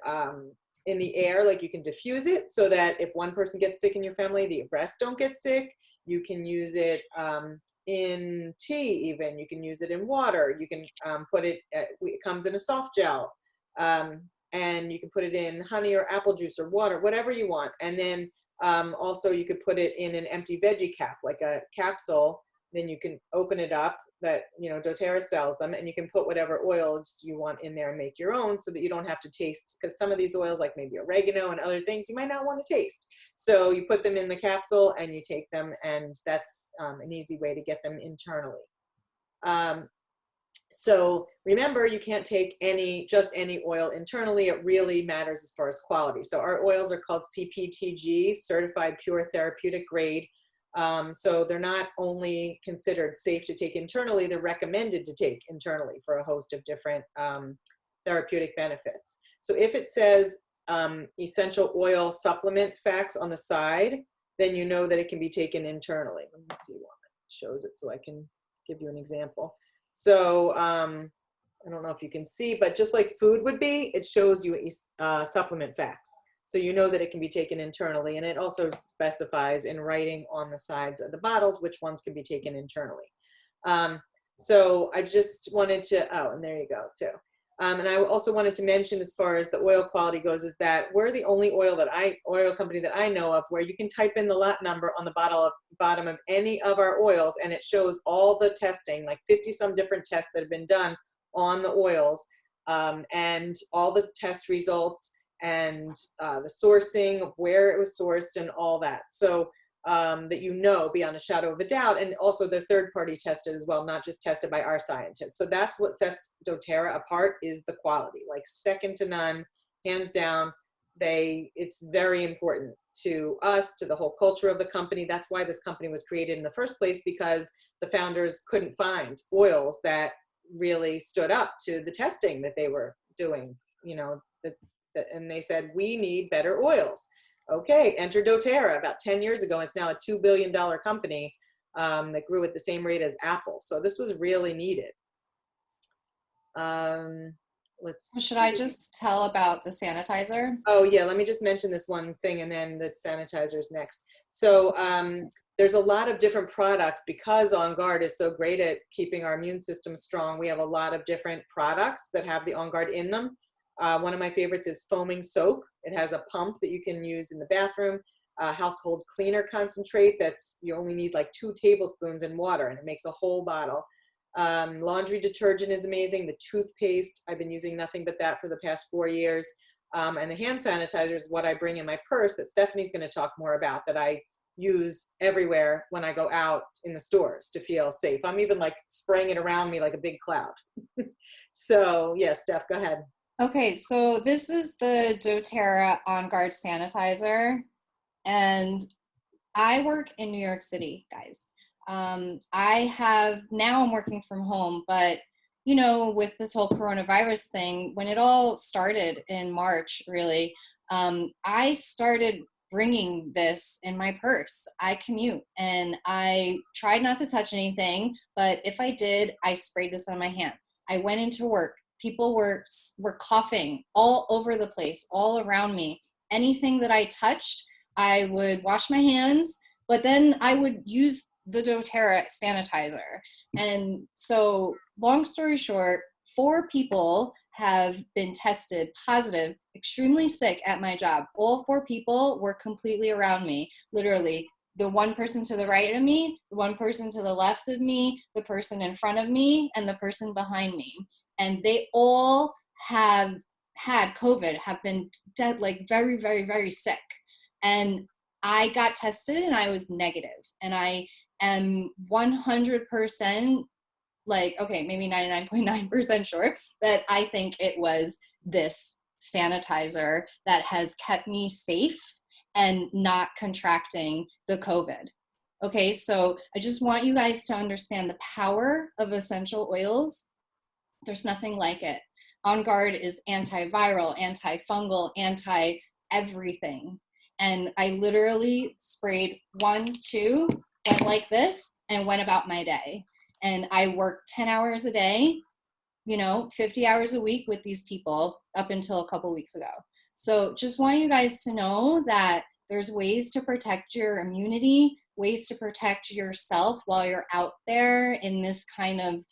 the air, like you can diffuse it so that if one person gets sick in your family, the rest don't get sick. You can use it in tea even. You can use it in water. You can put it, it comes in a soft gel. And you can put it in honey or apple juice or water, whatever you want. And then also you could put it in an empty veggie cap, like a capsule. Then you can open it up, that, you know, doTERRA sells them, and you can put whatever oils you want in there and make your own so that you don't have to taste, because some of these oils, like maybe oregano and other things, you might not want to taste. So you put them in the capsule and you take them, and that's an easy way to get them internally. So remember, you can't take just any oil internally. It really matters as far as quality. So our oils are called CPTG, Certified Pure Therapeutic Grade. So they're not only considered safe to take internally, they're recommended to take internally for a host of different therapeutic benefits. So if it says essential oil supplement facts on the side, then you know that it can be taken internally. Let me see what shows it so I can give you an example. So I don't know if you can see, but just like food would be, it shows you supplement facts. So you know that it can be taken internally, and it also specifies in writing on the sides of the bottles which ones can be taken internally. So I just wanted to, oh, and there you go too. And I also wanted to mention, as far as the oil quality goes, is that we're the only oil company that I know of where you can type in the lot number on the bottom of any of our oils, and it shows all the testing, like 50 some different tests that have been done on the oils, and all the test results, and the sourcing of where it was sourced and all that. So that you know beyond a shadow of a doubt, and also they're third-party tested as well, not just tested by our scientists. So that's what sets doTERRA apart, is the quality, like second to none, hands down. It's very important to us, to the whole culture of the company. That's why this company was created in the first place, because the founders couldn't find oils that really stood up to the testing that they were doing, you know, and they said, we need better oils. Okay, enter doTERRA about 10 years ago. It's now a $2 billion company that grew at the same rate as Apple. So this was really needed. Should I just tell about the sanitizer? Oh yeah, let me just mention this one thing, and then the sanitizer's next. So there's a lot of different products, because On Guard is so great at keeping our immune system strong. We have a lot of different products that have the On Guard in them. One of my favorites is foaming soap. It has a pump that you can use in the bathroom. Household cleaner concentrate, you only need like 2 tablespoons in water, and it makes a whole bottle. Laundry detergent is amazing. The toothpaste, I've been using nothing but that for the past 4 years. And the hand sanitizer is what I bring in my purse that Stephanie's going to talk more about, that I use everywhere when I go out in the stores to feel safe. I'm even like spraying it around me like a big cloud. So yeah, Steph, go ahead. Okay, so this is the doTERRA On Guard sanitizer, and I work in New York City, guys. I'm working from home, but you know, with this whole coronavirus thing, when it all started in March, really, I started bringing this in my purse. I commute, and I tried not to touch anything, but if I did, I sprayed this on my hand. I went into work. People were coughing all over the place, all around me. Anything that I touched, I would wash my hands, but then I would use the doTERRA sanitizer. And so, long story short, 4 people have been tested positive, extremely sick at my job. All 4 people were completely around me, literally. The one person to the right of me, the one person to the left of me, the person in front of me, and the person behind me. And they all have had COVID, have been dead, like very, very, very sick. And I got tested and I was negative. And I am 100% like, okay, maybe 99.9% sure that I think it was this sanitizer that has kept me safe and not contracting the COVID. Okay, so I just want you guys to understand the power of essential oils. There's nothing like it. On Guard is antiviral, antifungal, anti-everything. And I literally sprayed 1, 2, went like this, and went about my day. And I worked 10 hours a day, 50 hours a week with these people up until a couple weeks ago. So just want you guys to know that there's ways to protect your immunity, ways to protect yourself while you're out there in this kind of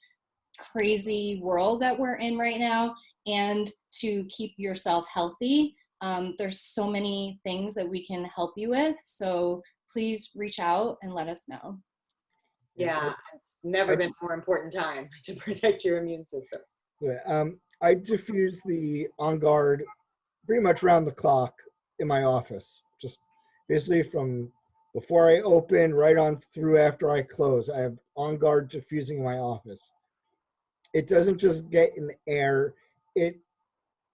crazy world that we're in right now, and to keep yourself healthy. There's so many things that we can help you with. So please reach out and let us know. Yeah, it's never been a more important time to protect your immune system. I diffuse the On Guard pretty much around the clock in my office, just basically from before I open, right on through after I close. I have On Guard diffusing in my office. It doesn't just get in the air, it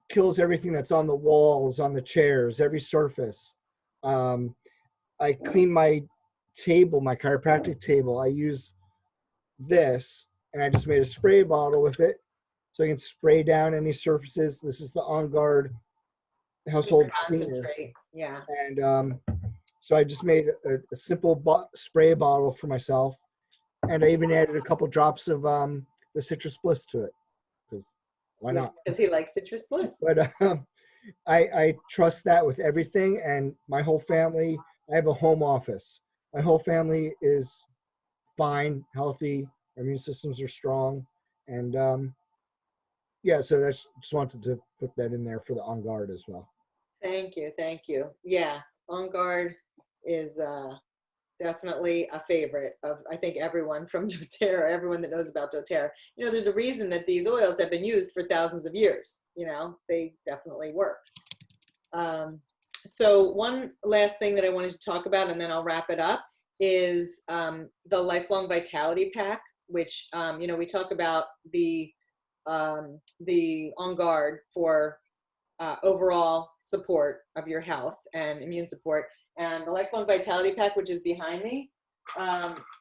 kills everything that's on the walls, on the chairs, every surface. I clean my table, my chiropractic table. I use this, and I just made a spray bottle with it so I can spray down any surfaces. This is the On Guard household cleaner. Concentrate. Yeah. And so I just made a simple spray bottle for myself, and I even added a couple drops of the citrus bliss to it, because why not? Because he likes citrus bliss. But I trust that with everything, and my whole family. I have a home office. My whole family is fine, healthy. Our immune systems are strong, and yeah. So that's just wanted to put that in there for the On Guard as well. Thank you. Thank you. Yeah. On Guard is definitely a favorite of, I think, everyone from doTERRA, everyone that knows about doTERRA. You know, there's a reason that these oils have been used for thousands of years. You know, they definitely work. So one last thing that I wanted to talk about, and then I'll wrap it up, is the Lifelong Vitality Pack, which, you know, we talk about the On Guard for overall support of your health and immune support. And the Lifelong Vitality Pack, which is behind me,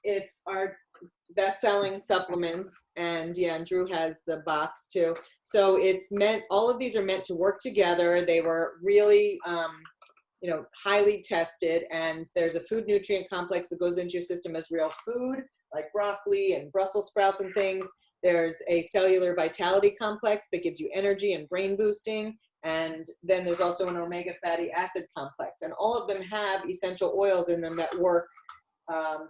it's our best-selling supplements. And yeah, and Drew has the box too. So it's meant, all of these are meant to work together. They were really, you know, highly tested, and there's a food nutrient complex that goes into your system as real food, like broccoli and Brussels sprouts and things. There's a cellular vitality complex that gives you energy and brain boosting. And then there's also an omega fatty acid complex, and all of them have essential oils in them that work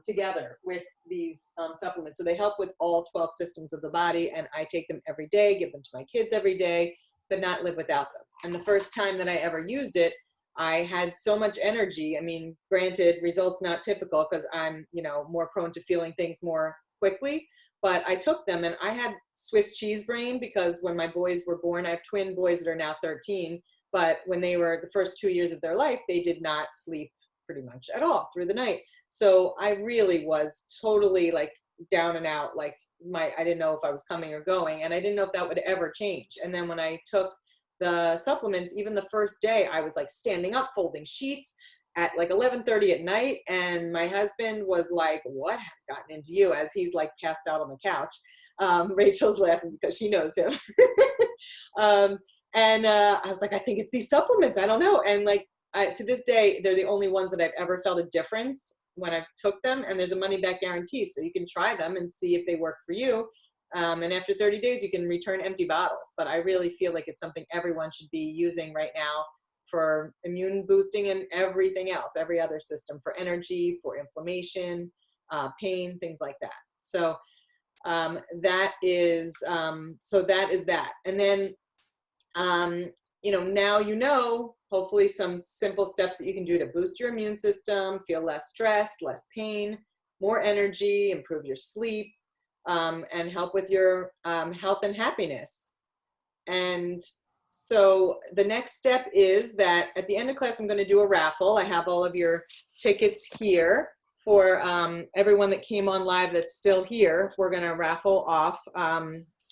together with these supplements. So they help with all 12 systems of the body, and I take them every day, give them to my kids every day, but not live without them. And the first time that I ever used it, I had so much energy. I mean, granted, results not typical, because I'm, you know, more prone to feeling things more quickly. But I took them, and I had Swiss cheese brain, because when my boys were born, I have twin boys that are now 13, but when they were the first 2 years of their life, they did not sleep pretty much at all through the night. So I really was totally like down and out, like I didn't know if I was coming or going, and I didn't know if that would ever change. And then when I took the supplements, even the first day, I was like standing up, folding sheets at like 11:30 at night, and my husband was like, "What has gotten into you?" as he's like passed out on the couch. Rachel's laughing because she knows him. I was like, "I think it's these supplements. I don't know." And like to this day, they're the only ones that I've ever felt a difference when I took them. And there's a money back guarantee, so you can try them and see if they work for you. And after 30 days, you can return empty bottles. But I really feel like it's something everyone should be using right now for immune boosting and everything else, every other system, for energy, for inflammation, pain, things like that. So that is that. And then, you know, now you know, hopefully some simple steps that you can do to boost your immune system, feel less stress, less pain, more energy, improve your sleep, and help with your health and happiness. And so the next step is that at the end of class, I'm going to do a raffle. I have all of your tickets here for everyone that came on live that's still here. We're going to raffle off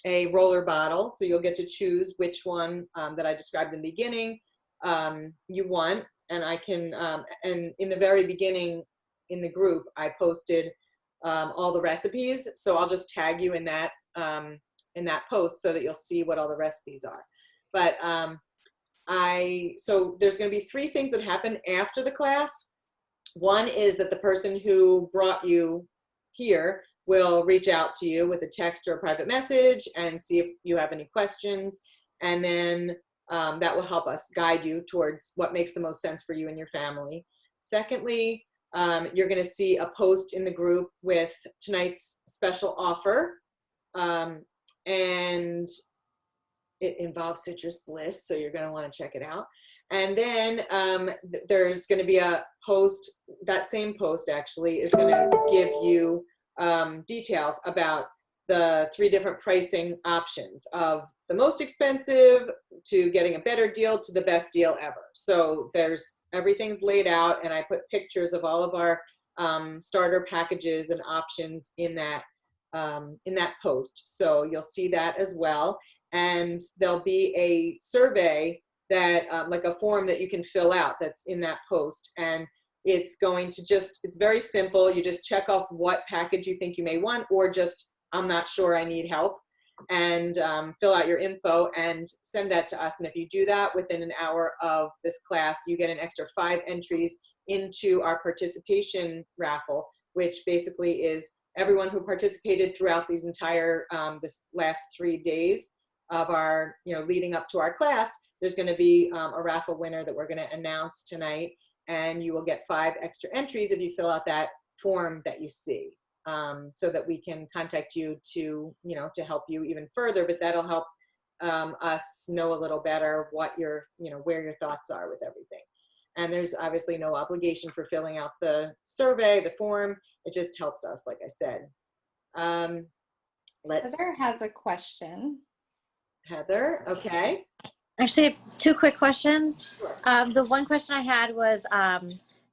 a roller bottle. So you'll get to choose which one that I described in the beginning you want. And I can, and in the very beginning in the group, I posted all the recipes. So I'll just tag you in that post so that you'll see what all the recipes are. But so there's going to be 3 things that happen after the class. One is that the person who brought you here will reach out to you with a text or a private message and see if you have any questions. And then that will help us guide you towards what makes the most sense for you and your family. Secondly, you're going to see a post in the group with tonight's special offer. And it involves citrus bliss, so you're going to want to check it out. And then there's going to be a post, that same post actually is going to give you details about the 3 different pricing options of the most expensive to getting a better deal to the best deal ever. So everything's laid out, and I put pictures of all of our starter packages and options in that post. So you'll see that as well. And there'll be a survey that, like a form that you can fill out that's in that post. And it's going to it's very simple. You just check off what package you think you may want, or just, I'm not sure, I need help, and fill out your info and send that to us. And if you do that within an hour of this class, you get an extra 5 entries into our participation raffle, which basically is everyone who participated throughout these entire, this last 3 days of our, leading up to our class. There's going to be a raffle winner that we're going to announce tonight, and you will get 5 extra entries if you fill out that form that you see, so that we can contact you to, to help you even further. But that'll help us know a little better what your, where your thoughts are with everything. And there's obviously no obligation for filling out the survey, the form. It just helps us, like I said. Heather has a question. Heather, okay. Actually, 2 quick questions. Sure. The one question I had was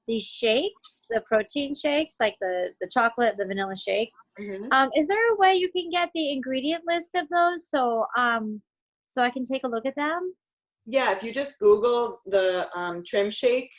these shakes, the protein shakes, like the chocolate, the vanilla shake. Mm-hmm. Is there a way you can get the ingredient list of those so I can take a look at them? Yeah, if you just Google the trim shake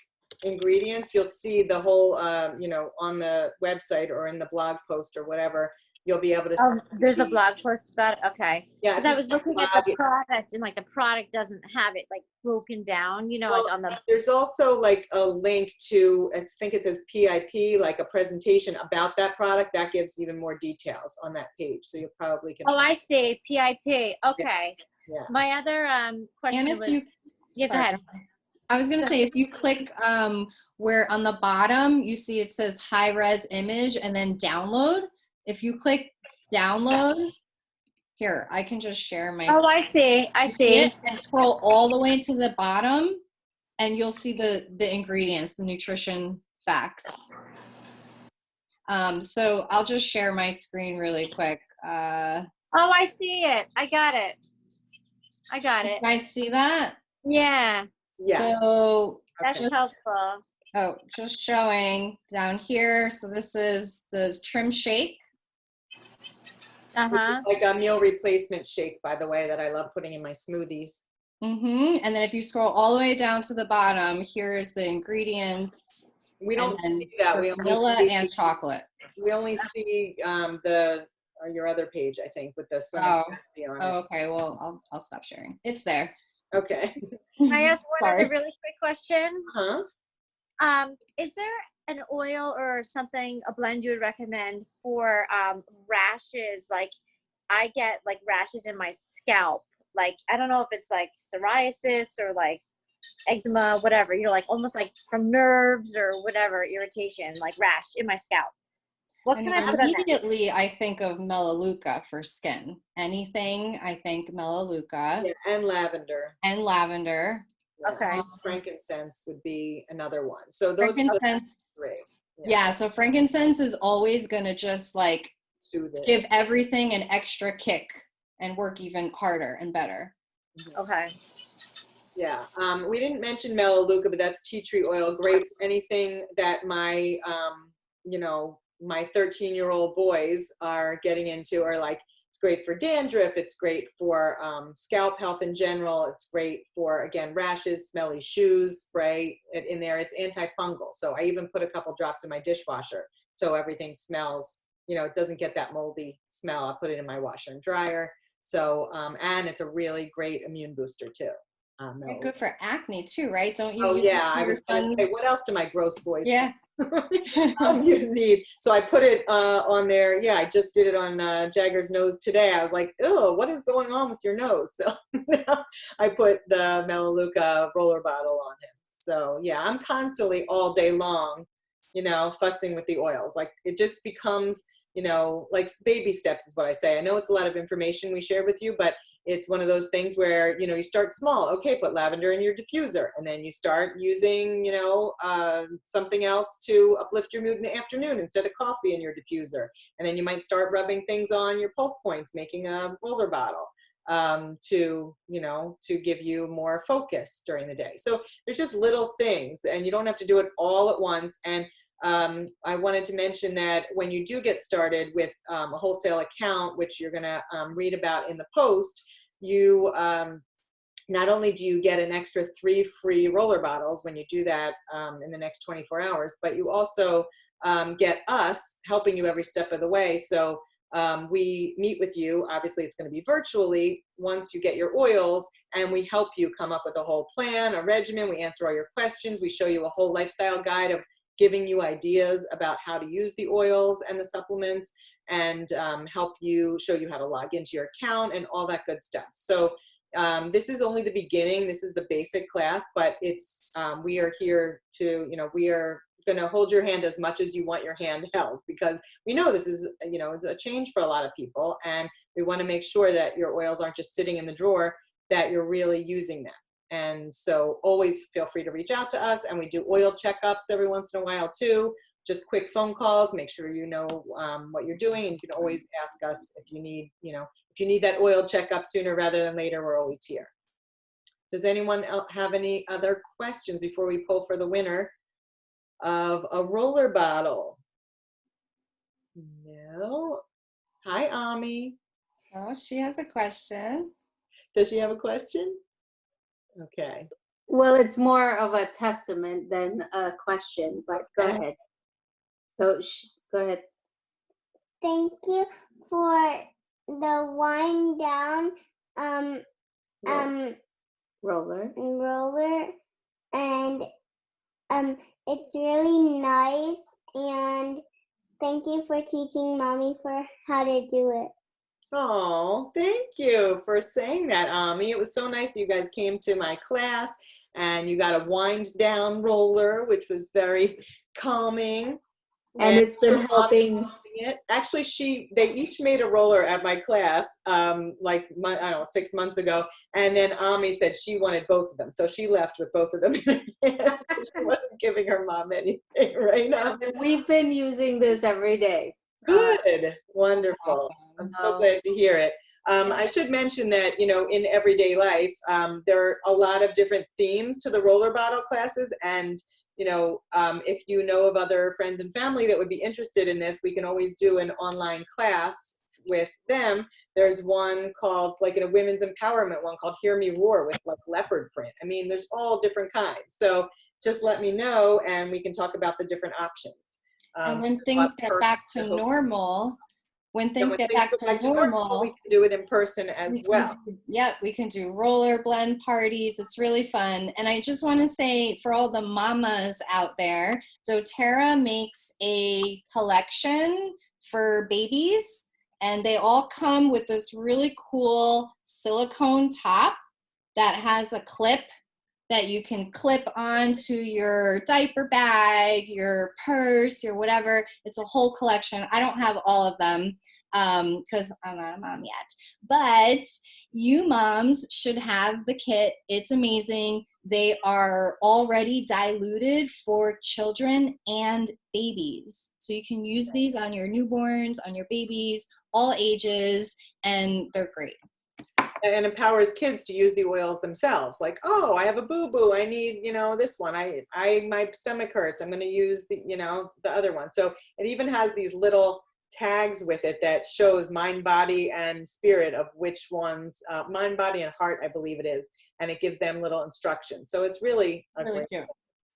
ingredients, you'll see the whole, on the website or in the blog post or whatever. You'll be able to see. There's a blog post about it? Okay. Yeah. Because I was looking at the product, and like the product doesn't have it like broken down, Well, like on the. There's also like a link to, I think it says PIP, like a presentation about that product that gives even more details on that page. So you probably can. Oh, I see. PIP. Okay. Yeah. My other question was. Yeah, go ahead. I was going to say, if you click where on the bottom, you see it says high res image and then download. If you click download, here, I can just share my Oh, I see. I see. And scroll all the way to the bottom, and you'll see the ingredients, the nutrition facts. So I'll just share my screen really quick. Oh, I see it. I got it. I got it. You guys see that? Yeah. Yeah. So that's helpful. Oh, just showing down here. So this is the trim shake. Like a meal replacement shake, by the way, that I love putting in my smoothies. And then if you scroll all the way down to the bottom, here's the ingredients. We don't see that. We vanilla and chocolate. We only see your other page, I think, with the slim on it. Okay. Well, I'll stop sharing. It's there. Okay. Can I ask one other really quick question? Is there an oil or something, a blend you would recommend for rashes? Like I get like rashes in my scalp. Like, I don't know if it's like psoriasis or like eczema, whatever, like almost like from nerves or whatever, irritation, like rash in my scalp. What can I put on that? Immediately, I think of Melaleuca for skin. Anything, I think Melaleuca. Yeah, and lavender. Yeah. Okay. Frankincense would be another one. So those are the 3. Yeah, so frankincense is always going to just like give everything an extra kick and work even harder and better. Okay. Yeah, we didn't mention Melaleuca, but that's tea tree oil. Great for anything that my, my 13-year-old boys are getting into, or like, it's great for dandruff. It's great for scalp health in general. It's great for, again, rashes, smelly shoes, spray it in there. It's antifungal. So I even put a couple drops in my dishwasher so everything smells, it doesn't get that moldy smell. I put it in my washer and dryer. So, and it's a really great immune booster too. Good for acne too, right? Don't you? Oh yeah, I was going to say, what else do my gross boys? Yeah. You need. So I put it on there. Yeah, I just did it on Jagger's nose today. I was like, oh, what is going on with your nose? So I put the Melaleuca roller bottle on him. So yeah, I'm constantly all day long, futzing with the oils. Like it just becomes, like baby steps is what I say. I know it's a lot of information we share with you, but it's one of those things where, you start small. Okay, put lavender in your diffuser. And then you start using, something else to uplift your mood in the afternoon instead of coffee in your diffuser. And then you might start rubbing things on your pulse points, making a roller bottle. to, you know, to give you more focus during the day. So there's just little things, and you don't have to do it all at once. And I wanted to mention that when you do get started with a wholesale account, which you're going to read about in the post, you not only do you get an extra 3 free roller bottles when you do that in the next 24 hours, but you also get us helping you every step of the way. So we meet with you. Obviously, it's going to be virtually once you get your oils, and we help you come up with a whole plan, a regimen. We answer all your questions. We show you a whole lifestyle guide of giving you ideas about how to use the oils and the supplements, and help you, show you how to log into your account and all that good stuff. So this is only the beginning. This is the basic class, but it's we are here to, you know, we are going to hold your hand as much as you want your hand held, because we know this is, you know, it's a change for a lot of people, and we want to make sure that your oils aren't just sitting in the drawer, that you're really using them. And so always feel free to reach out to us, and we do oil checkups every once in a while too. Just quick phone calls, make sure you know what you're doing, and you can always ask us if you need, you know, if you need that oil checkup sooner rather than later, we're always here. Does anyone else have any other questions before we pull for the winner of a roller bottle? No. Hi, Ami. Oh, she has a question. Does she have a question? Okay. Well, it's more of a testament than a question, but go Okay. ahead. So go ahead. Thank you for the wind down Roller. roller, and it's really nice, and thank you for teaching Mommy for how to do it. Oh, thank you for saying that, Ami. It was so nice that you guys came to my class and you got a wind down roller, which was very calming. And it's been helping. Actually, they each made a roller at my class, like, I don't know, 6 months ago. And then Ami said she wanted both of them. So she left with both of them in her hand. She wasn't giving her mom anything, right now. We've been using this every day. Good. Wonderful. Awesome. I'm so glad to hear it. I should mention that, you know, in everyday life, there are a lot of different themes to the roller bottle classes. And, you know, if you know of other friends and family that would be interested in this, we can always do an online class with them. There's one called, like, in a women's empowerment one called Hear Me Roar with, like, leopard print. I mean, there's all different kinds. So just let me know and we can talk about the different options. And when things get back to normal, we can do it in person as well. Yep, we can do roller blend parties. It's really fun. And I just want to say, for all the mamas out there, doTERRA makes a collection for babies, and they all come with this really cool silicone top that has a clip that you can clip onto your diaper bag, your purse, or whatever. It's a whole collection. I don't have all of them because I'm not a mom yet. But you moms should have the kit. It's amazing. They are already diluted for children and babies. So you can use these on your newborns, on your babies, all ages, and they're great. And empowers kids to use the oils themselves. Like, oh, I have a boo-boo. I need, you know, this one. My stomach hurts. I'm going to use the, you know, the other one. So it even has these little tags with it that shows mind, body, and spirit of which ones, mind, body, and heart, I believe it is. And it gives them little instructions. So it's really really cute.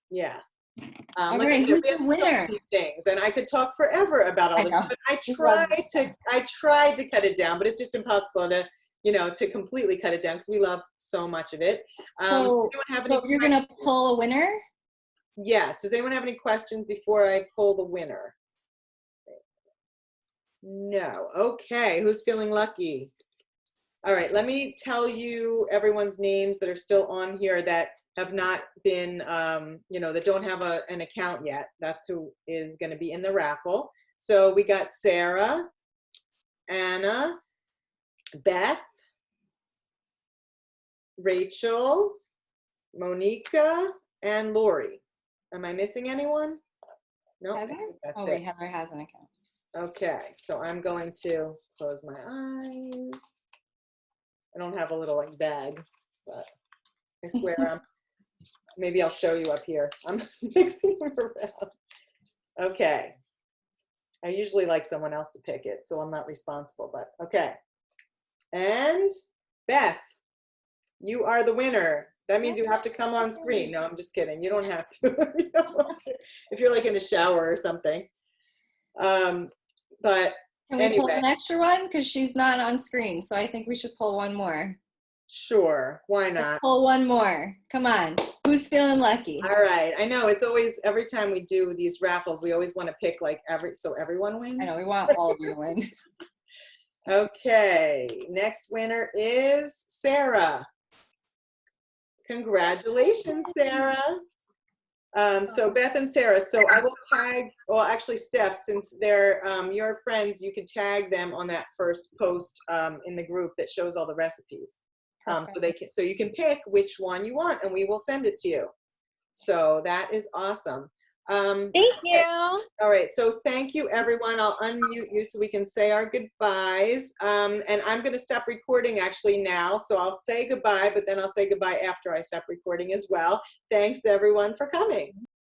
Yeah. All like right, I said, who's we have the so winner? many things, and I could talk forever about all this, but I tried to cut it down, but it's just impossible to, you know, to completely cut it down because we love so much of it. So you're going to pull a winner? Yes. Does anyone have any questions before I pull the winner? No. Okay. Who's feeling lucky? All right. Let me tell you everyone's names that are still on here that have not been, you know, that don't have an account yet. That's who is going to be in the raffle. So we got Sarah, Anna, Beth, Rachel, Monica, and Lori. Am I missing anyone? No, Heather? That's wait, it. Heather has an account. Okay, so I'm going to close my eyes. I don't have a little like bag, but I swear maybe I'll show you up here. I'm mixing them around. Okay. I usually like someone else to pick it, so I'm not responsible, but okay. And Beth, you are the winner. That means you have to come on screen. No, I'm just kidding. You don't have to. You don't have to. If you're like in the shower or something. But Can we pull anyway. an extra one? Because she's not on screen, so I think we should pull one more. Sure, why Let's not? pull one more. Come on. Who's feeling lucky? All right. I know it's always, every time we do these raffles, we always want to pick like so everyone wins. I know, we want all of you to win. Okay, next winner is Sarah. Congratulations, Sarah. So Beth and Sarah, so I will tag, well actually Steph, since they're your friends, you could tag them on that first post in the group that shows all the recipes. So you can pick which one you want and we will send it to you. So that is awesome. Thank you. All right, so thank you everyone. I'll unmute you so we can say our goodbyes. And I'm gonna stop recording actually now. So I'll say goodbye, but then I'll say goodbye after I stop recording as well. Thanks everyone for coming.